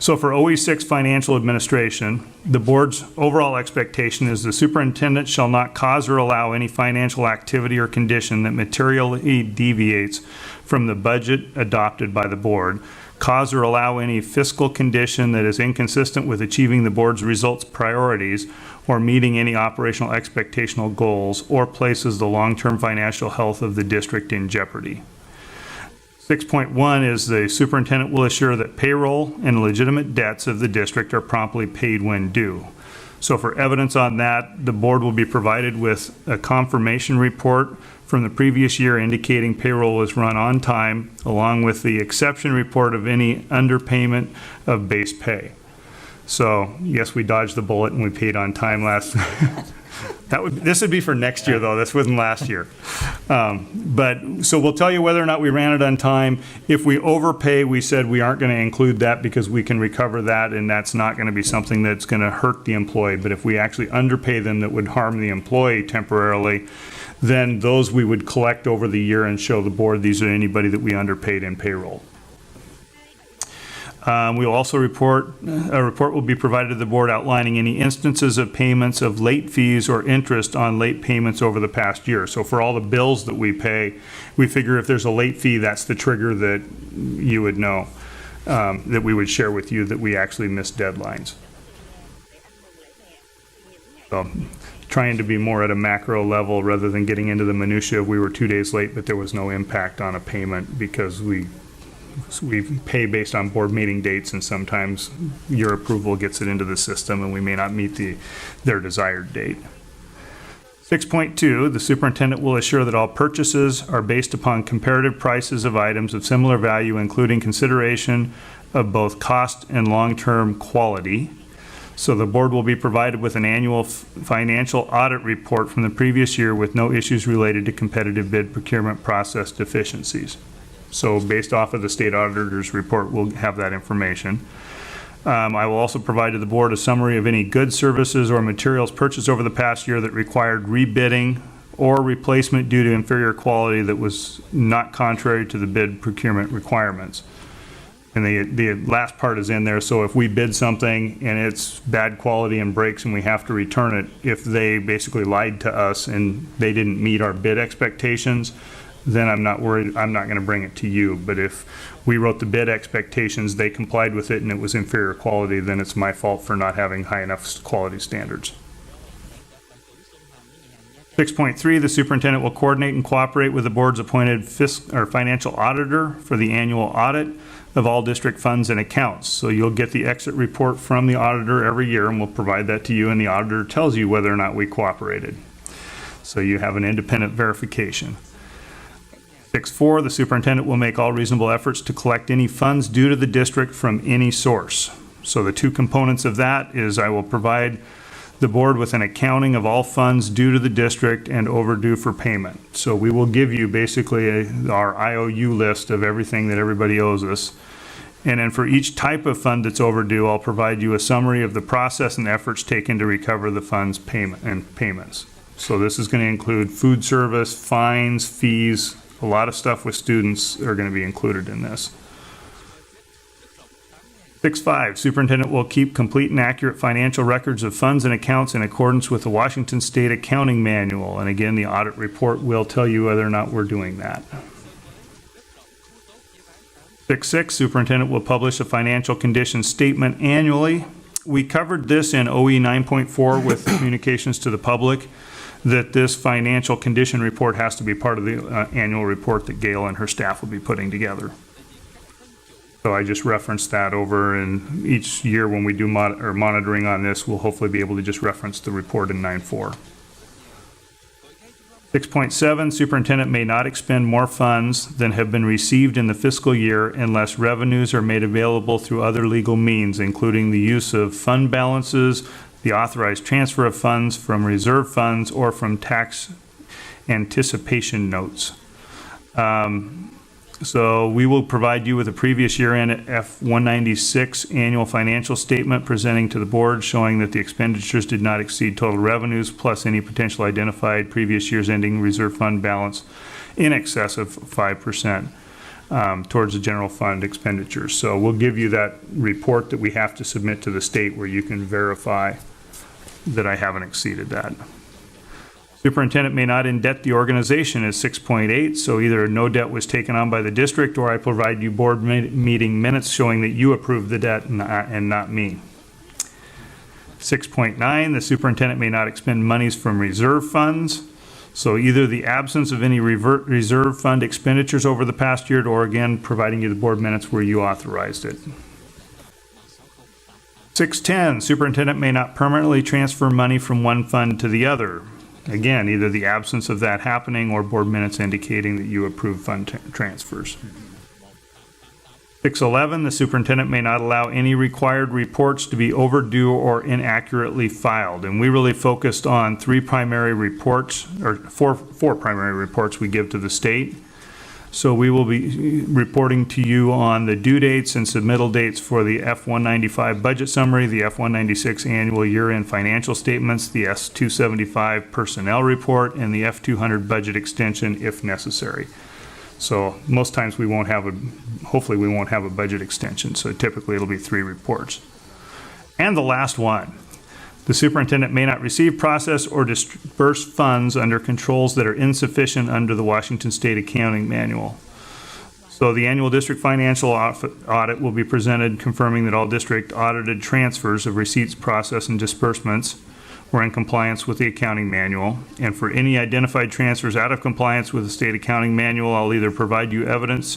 So for OE6 financial administration, the board's overall expectation is the superintendent shall not cause or allow any financial activity or condition that materially deviates from the budget adopted by the board, cause or allow any fiscal condition that is inconsistent with achieving the board's results priorities or meeting any operational expectational goals, or places the long-term financial health of the district in jeopardy. 6.1 is the superintendent will assure that payroll and legitimate debts of the district are promptly paid when due. So for evidence on that, the board will be provided with a confirmation report from the previous year indicating payroll was run on time, along with the exception report of any underpayment of base pay. So yes, we dodged the bullet and we paid on time last. This would be for next year, though. This wasn't last year. So we'll tell you whether or not we ran it on time. If we overpay, we said we aren't going to include that because we can recover that, and that's not going to be something that's going to hurt the employee. But if we actually underpay them that would harm the employee temporarily, then those we would collect over the year and show the board these are anybody that we underpaid in payroll. We will also a report will be provided to the board outlining any instances of payments of late fees or interest on late payments over the past year. So for all the bills that we pay, we figure if there's a late fee, that's the trigger that you would know, that we would share with you that we actually missed deadlines. So trying to be more at a macro level rather than getting into the minutia of we were 2 days late, but there was no impact on a payment because we pay based on board meeting dates, and sometimes your approval gets it into the system and we may not meet their desired date. 6.2, the superintendent will assure that all purchases are based upon comparative prices of items of similar value, including consideration of both cost and long-term quality. So the board will be provided with an annual financial audit report from the previous year with no issues related to competitive bid procurement process deficiencies. So based off of the state auditor's report, we'll have that information. I will also provide to the board a summary of any goods, services, or materials purchased over the past year that required rebidding or replacement due to inferior quality that was not contrary to the bid procurement requirements. And the last part is in there, so if we bid something and it's bad quality and breaks and we have to return it, if they basically lied to us and they didn't meet our bid expectations, then I'm not worried, I'm not going to bring it to you. But if we wrote the bid expectations, they complied with it and it was inferior quality, then it's my fault for not having high enough quality standards. 6.3, the superintendent will coordinate and cooperate with the board's appointed financial auditor for the annual audit of all district funds and accounts. So you'll get the exit report from the auditor every year, and we'll provide that to you, and the auditor tells you whether or not we cooperated. So you have an independent verification. 6.4, the superintendent will make all reasonable efforts to collect any funds due to the district from any source. So the two components of that is I will provide the board with an accounting of all funds due to the district and overdue for payment. So we will give you basically our IOU list of everything that everybody owes us. And then for each type of fund that's overdue, I'll provide you a summary of the process and efforts taken to recover the funds payments. So this is going to include food service, fines, fees, a lot of stuff with students are going to be included in this. 6.5, superintendent will keep complete and accurate financial records of funds and accounts in accordance with the Washington State Accounting Manual. And again, the audit report will tell you whether or not we're doing that. 6.6, superintendent will publish a financial condition statement annually. We covered this in OE 9.4 with communications to the public, that this financial condition report has to be part of the annual report that Gail and her staff will be putting together. So I just referenced that over, and each year when we do monitoring on this, we'll hopefully be able to just reference the report in 9.4. 6.7, superintendent may not expend more funds than have been received in the fiscal year unless revenues are made available through other legal means, including the use of fund balances, the authorized transfer of funds from reserve funds, or from tax anticipation notes. So we will provide you with a previous year-end F-196 annual financial statement presenting to the board showing that the expenditures did not exceed total revenues plus any potential identified previous year's ending reserve fund balance in excess of 5% towards the general fund expenditures. So we'll give you that report that we have to submit to the state where you can verify that I haven't exceeded that. Superintendent may not indebt the organization is 6.8, so either no debt was taken on by the district or I provide you board meeting minutes showing that you approved the debt and not me. 6.9, the superintendent may not expend monies from reserve funds, so either the absence of any reserve fund expenditures over the past year or again providing you the board minutes where you authorized it. 6.10, superintendent may not permanently transfer money from one fund to the other. Again, either the absence of that happening or board minutes indicating that you approve fund transfers. 6.11, the superintendent may not allow any required reports to be overdue or inaccurately filed. And we really focused on four primary reports we give to the state. So we will be reporting to you on the due dates and submittal dates for the F-195 budget summary, the F-196 annual year-end financial statements, the S-275 personnel report, and the F-200 budget extension if necessary. So most times hopefully we won't have a budget extension. So typically it'll be 3 reports. And the last one. The superintendent may not receive, process, or disperse funds under controls that are insufficient under the Washington State Accounting Manual. So the annual district financial audit will be presented confirming that all district audited transfers of receipts, process, and disbursements were in compliance with the accounting manual. And for any identified transfers out of compliance with the state accounting manual, I'll either provide you evidence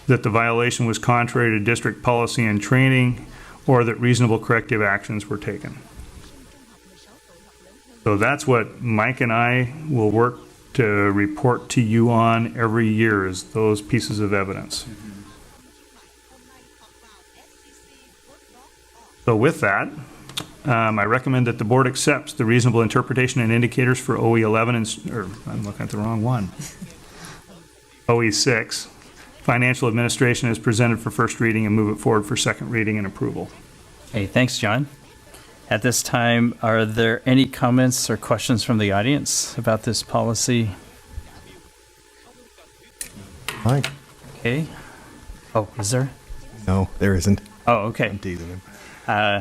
that the violation was contrary to district policy and training or that reasonable corrective actions were taken. So that's what Mike and I will work to report to you on every year, is those pieces of evidence. So with that, I recommend that the board accepts the reasonable interpretation and indicators for OE 11 I'm looking at the wrong one. OE 6. Financial administration is presented for first reading and move it forward for second reading and approval. Hey, thanks, John. At this time, are there any comments or questions from the audience about this policy? Mike. Okay. Oh, is there? No, there isn't. Oh, okay. I'm teasing him.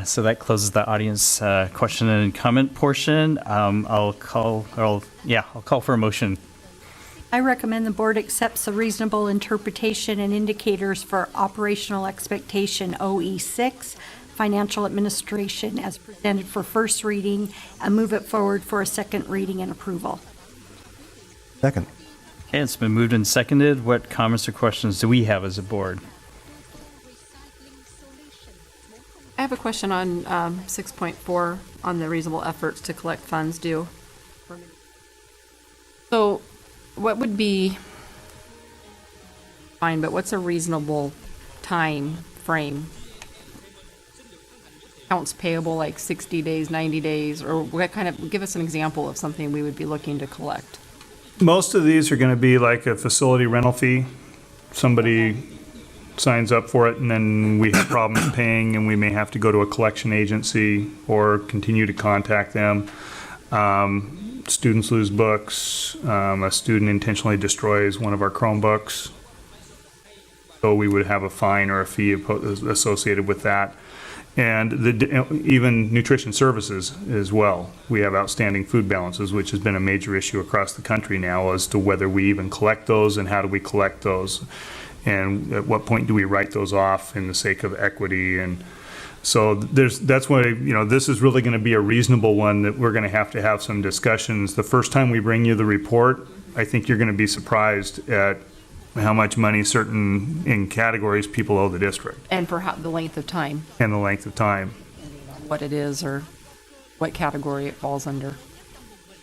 So that closes the audience question and comment portion. I'll call for a motion. I recommend the board accepts a reasonable interpretation and indicators for operational expectation OE6, financial administration as presented for first reading, and move it forward for a second reading and approval. Second. Okay, it's been moved and seconded. What comments or questions do we have as a board? I have a question on 6.4 on the reasonable efforts to collect funds due. So what would be fine, but what's a reasonable time frame? Accounts payable like 60 days, 90 days, or what kind of, give us an example of something we would be looking to collect. Most of these are going to be like a facility rental fee. Somebody signs up for it and then we have problems paying and we may have to go to a collection agency or continue to contact them. Students lose books. A student intentionally destroys one of our Chromebooks. So we would have a fine or a fee associated with that. And even nutrition services as well. We have outstanding food balances, which has been a major issue across the country now as to whether we even collect those and how do we collect those. And at what point do we write those off in the sake of equity? And so that's why, this is really going to be a reasonable one that we're going to have some discussions. The first time we bring you the report, I think you're going to be surprised at how much money certain in categories people owe the district. And for the length of time. And the length of time. What it is or what category it falls under.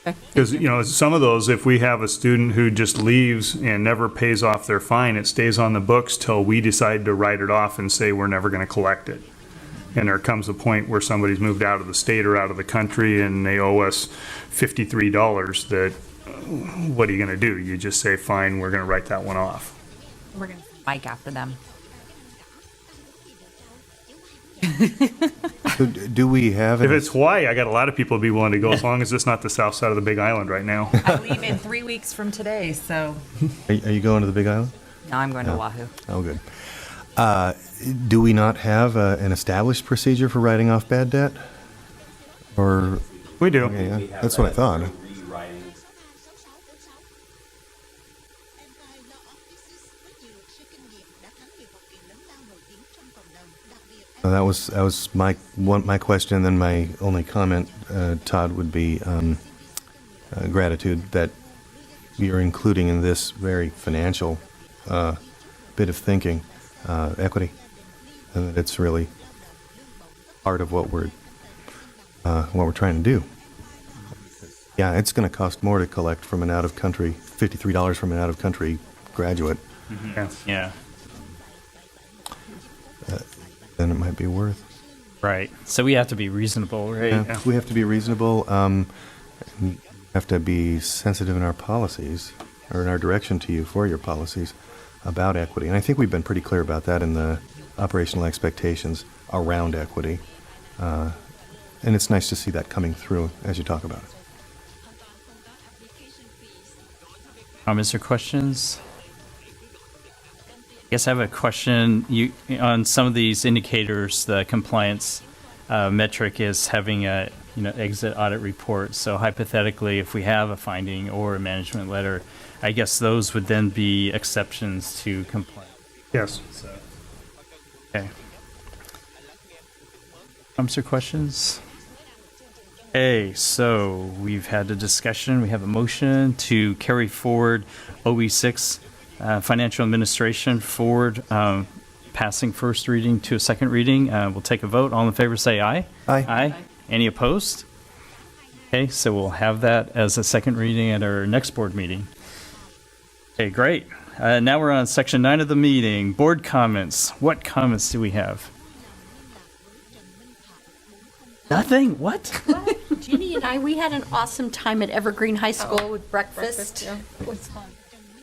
Because, some of those, if we have a student who just leaves and never pays off their fine, it stays on the books till we decide to write it off and say we're never going to collect it. And there comes a point where somebody's moved out of the state or out of the country and they owe us $53 that, what are you going to do? You just say, fine, we're going to write that one off. We're going to Mike after them. So do we have... If it's Hawaii, I got a lot of people be willing to go as long as it's not the south side of the Big Island right now. I leave in 3 weeks from today, so. Are you going to the Big Island? No, I'm going to Oahu. Oh, good. Do we not have an established procedure for writing off bad debt? Or we do. Okay, yeah. That's what I thought. That was my question. Then my only comment, Todd, would be gratitude that you're including in this very financial bit of thinking equity, and that it's really part of what we're trying to do. Yeah, it's going to cost more to collect from an out-of-country, $53 from an out-of-country graduate. Mm-hmm. Yeah. Then it might be worth. Right. So we have to be reasonable, right? Yeah. We have to be reasonable. We have to be sensitive in our policies, or in our direction to you for your policies about equity. And I think we've been pretty clear about that in the operational expectations around equity. And it's nice to see that coming through as you talk about it. Comments or questions? I guess I have a question. On some of these indicators, the compliance metric is having a exit audit report. So hypothetically, if we have a finding or a management letter, I guess those would then be exceptions to compliance. Yes. So, okay. Comments or questions? Okay, so we've had a discussion. We have a motion to carry forward OE6 financial administration forward, passing first reading to a second reading. We'll take a vote. All in favor say aye. Aye. Aye. Any opposed? Okay, so we'll have that as a second reading at our next board meeting. Okay, great. Now we're on section 9 of the meeting. Board comments. What comments do we have? Nothing? What? Ginny and we had an awesome time at Evergreen High School with breakfast. Yeah. It was fun.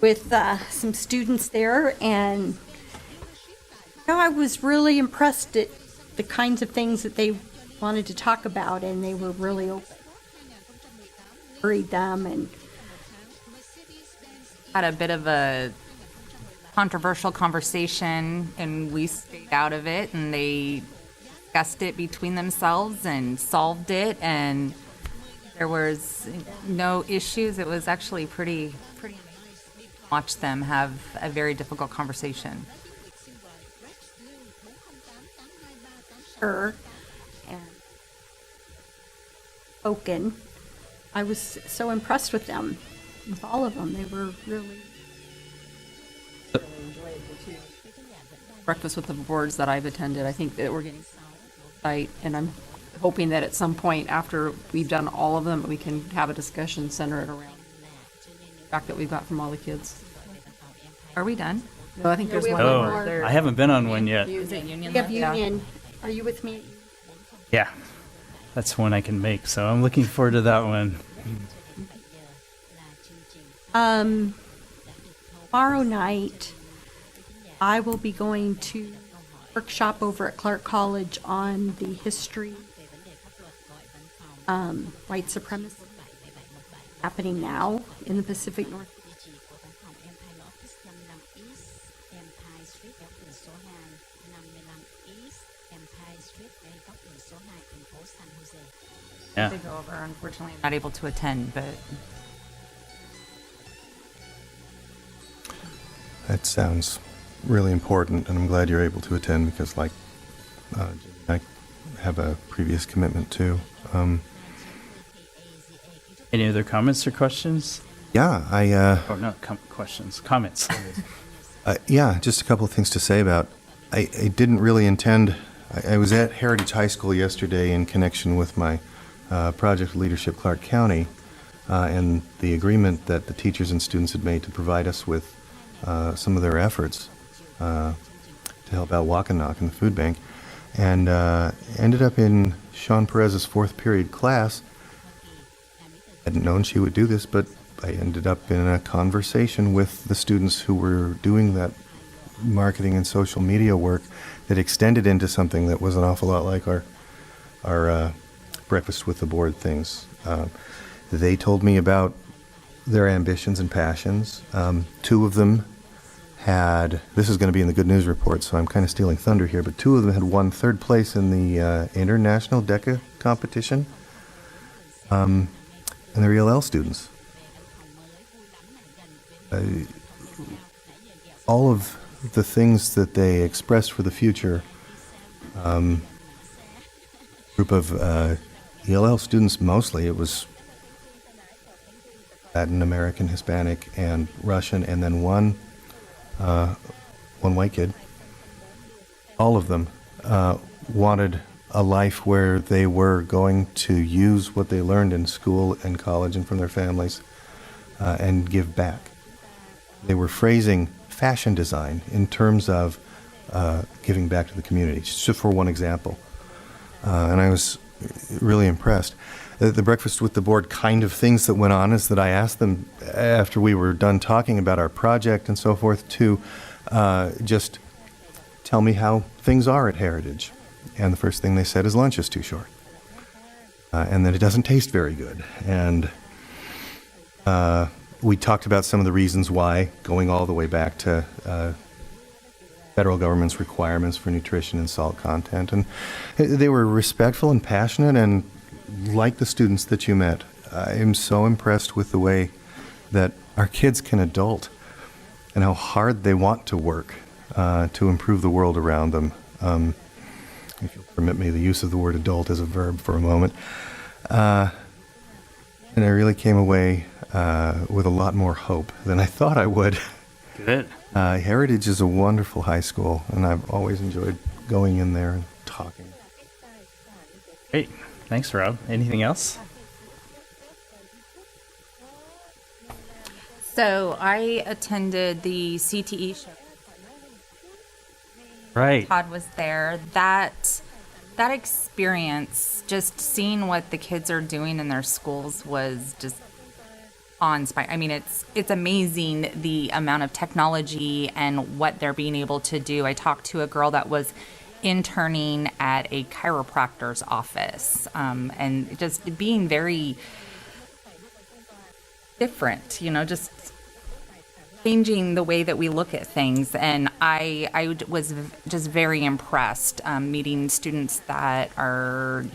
With some students there, and I was really impressed at the kinds of things that they wanted to talk about, and they were really open. Read them and had a bit of a controversial conversation, and we stayed out of it, and they discussed it between themselves and solved it, and there was no issues. It was actually pretty amazing to watch them have a very difficult conversation. Her and spoken. I was so impressed with them, with all of them. They were really. Breakfast with the boards that I've attended, I think that we're getting insight, and I'm hoping that at some point after we've done all of them, we can have a discussion centered around the fact that we've got from all the kids. Are we done? No, I think there's one Oh, more. I haven't been on one yet. Is it Union? We have Yeah. Union. Are you with me? Yeah, that's one I can make, so I'm looking forward to that one. Tomorrow night, I will be going to workshop over at Clark College on the history, white supremacy happening now in the Pacific Northwest. Yeah. To go over. Unfortunately, I'm not able to attend, but That sounds really important, and I'm glad you're able to attend because, like, I have a previous commitment too. Any other comments or questions? Yeah, Or not questions, comments. yeah, just a couple of things to say about. I didn't really intend. I was at Heritage High School yesterday in connection with my project leadership, Clark County, and the agreement that the teachers and students had made to provide us with some of their efforts to help out Walk and Knock in the food bank, and ended up in Sean Perez's fourth period class. I hadn't known she would do this, but I ended up in a conversation with the students who were doing that marketing and social media work that extended into something that was an awful lot like our breakfast with the board things. They told me about their ambitions and passions. Two of them had, this is going to be in the Good News Report, so I'm kind of stealing thunder here, but two of them had won third place in the International DECA competition. And they're ELL students. All of the things that they expressed for the future, group of ELL students mostly, it was Latin American, Hispanic, and Russian, and then one white kid. All of them wanted a life where they were going to use what they learned in school and college and from their families and give back. They were phrasing fashion design in terms of giving back to the community, just for one example. And I was really impressed. The breakfast with the board kind of things that went on is that I asked them after we were done talking about our project and so forth to just tell me how things are at Heritage. And the first thing they said is lunch is too short. And that it doesn't taste very good. And we talked about some of the reasons why, going all the way back to federal government's requirements for nutrition and salt content. And they were respectful and passionate, and like the students that you met, I am so impressed with the way that our kids can adult and how hard they want to work to improve the world around them. If you'll permit me the use of the word adult as a verb for a moment. And I really came away with a lot more hope than I thought I would. Good. Heritage is a wonderful high school, and I've always enjoyed going in there and talking. Great. Thanks, Rob. Anything else? so I attended the CTE show. Right. Todd was there. That experience, just seeing what the kids are doing in their schools, was just awe-inspiring. I mean, it's amazing the amount of technology and what they're being able to do. I talked to a girl that was interning at a chiropractor's office, and just being very different, just changing the way that we look at things. And I was just very impressed meeting students that are,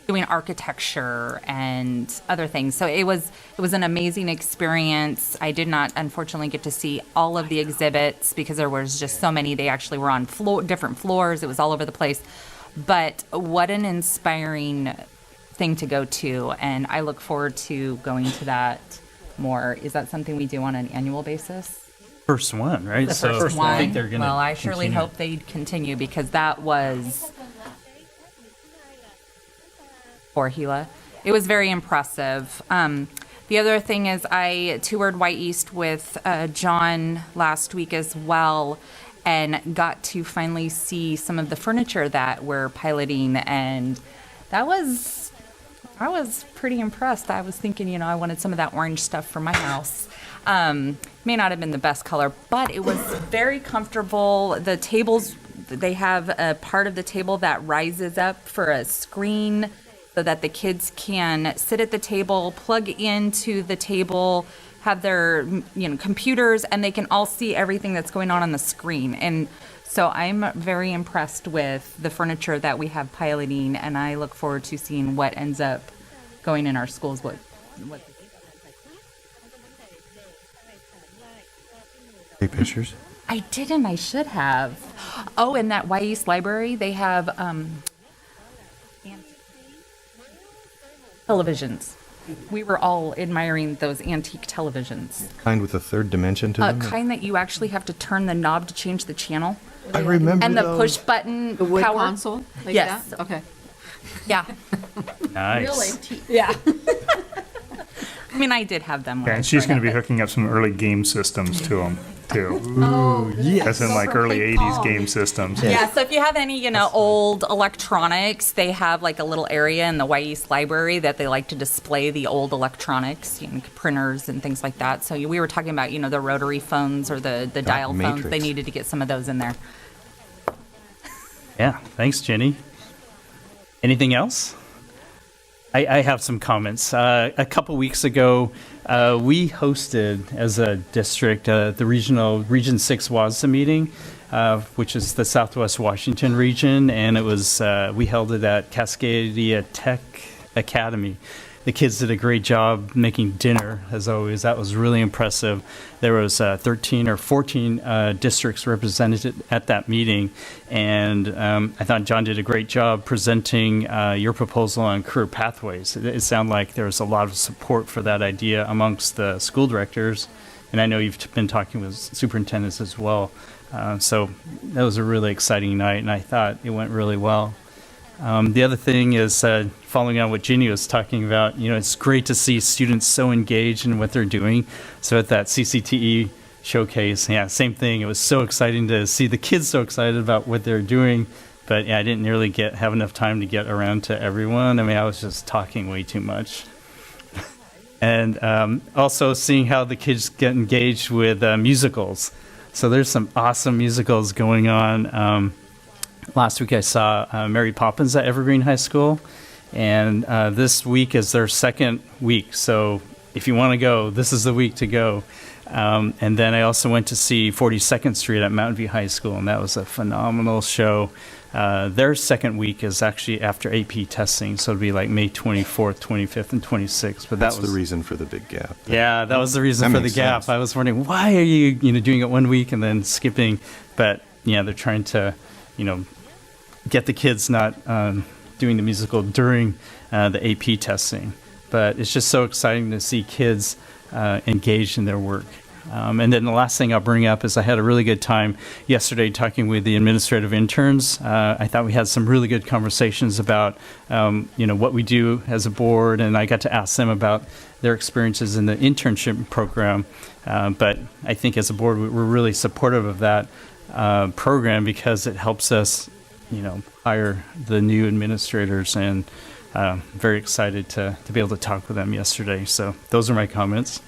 doing architecture and other things. So it was an amazing experience. I did not, unfortunately, get to see all of the exhibits because there was just so many. They actually were on different floors. It was all over the place. But what an inspiring thing to go to, and I look forward to going to that more. Is that something we do on an annual basis? First one, right? The first one. I think they're gonna I surely continue. hope they continue because that was for Gila. It was very impressive. The other thing is I toured White East with John last week as well, and got to finally see some of the furniture that we're piloting, and I was pretty impressed. I was thinking, I wanted some of that orange stuff for my house. May not have been the best color, but it was very comfortable. The tables, they have a part of the table that rises up for a screen so that the kids can sit at the table, plug into the table, have their computers, and they can all see everything that's going on the screen. And so I'm very impressed with the furniture that we have piloting, and I look forward to seeing what ends up going in our schools. Take pictures? I didn't. I should have. Oh, in that White East Library, they have televisions. We were all admiring those antique televisions. Kind with a third dimension to them? Kind that you actually have to turn the knob to change the channel. I remember And the those. push button The wood power. console? Like Yes. that? Okay. Yeah. Nice. Yeah. I mean, I did have them. when Yeah, I and she's was going to be growing up, hooking up some early game systems to them, too. Oh, yes. That's in like early 80s game systems. Yeah, so if you have any, old electronics, they have like a little area in the White East Library that they like to display the old electronics, printers and things like that. So we were talking about, the rotary phones or the dial phones. Matrix. They needed to get some of those in there. Yeah, thanks, Jenny. Anything else? I have some comments. A couple weeks ago, we hosted, as a district, the Region 6 WASDA meeting, which is the Southwest Washington region, and it was we held it at Cascadia Tech Academy. The kids did a great job making dinner, as always. That was really impressive. There was 13 or 14 districts represented at that meeting, and I thought John did a great job presenting your proposal on career pathways. It sounded like there was a lot of support for that idea amongst the school directors, and I know you've been talking with superintendents as well. So that was a really exciting night, and I thought it went really well. The other thing is, following on what Ginny was talking about, it's great to see students so engaged in what they're doing. So at that CCTE showcase, yeah, same thing. It was so exciting to see the kids so excited about what they're doing. But yeah, I didn't nearly have enough time to get around to everyone. I mean, I was just talking way too much. And also seeing how the kids get engaged with musicals. So there's some awesome musicals going on. Last week I saw Mary Poppins at Evergreen High School, and this week is their second week. So if you want to go, this is the week to go. And then I also went to see 42nd Street at Mountain View High School, and that was a phenomenal show. Their second week is actually after AP testing, so it'll be like May 24th, 25th, and 26th. But That's the reason for the big gap. Yeah, that was the reason That for the makes gap. sense. I was wondering, why are you doing it 1 week and then skipping? But yeah, they're trying to get the kids not doing the musical during the AP testing. But it's just so exciting to see kids engaged in their work. And then the last thing I'll bring up is I had a really good time yesterday talking with the administrative interns. I thought we had some really good conversations about, what we do as a board, and I got to ask them about their experiences in the internship program. But I think as a board, we're really supportive of that program because it helps us hire the new administrators, and very excited to be able to talk with them yesterday. So those are my comments.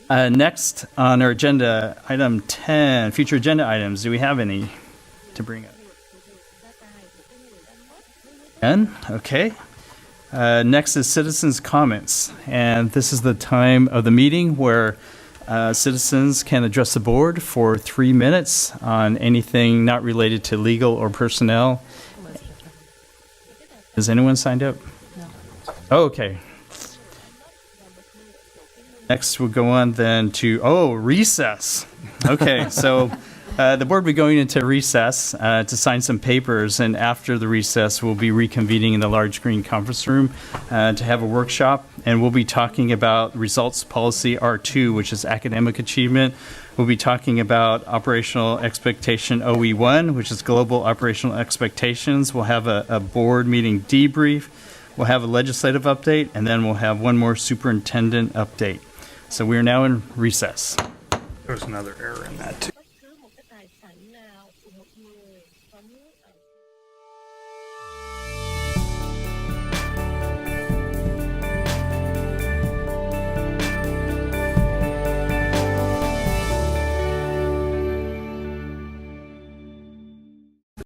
Next on our agenda, item 10, future agenda items. Do we have any to bring up? None? Okay. Next is citizens' comments, and this is the time of the meeting where citizens can address the board for 3 minutes on anything not related to legal or personnel. Has anyone signed up? No. Oh, okay. Next, we'll go on then to, recess. Okay, so the board will be going into recess to sign some papers, and after the recess, we'll be reconvening in the large green conference room to have a workshop, and we'll be talking about results policy R2, which is academic achievement. We'll be talking about operational expectation OE1, which is global operational expectations. We'll have a board meeting debrief. We'll have a legislative update, and then we'll have one more superintendent update. So we are now in recess. There's another error in that too.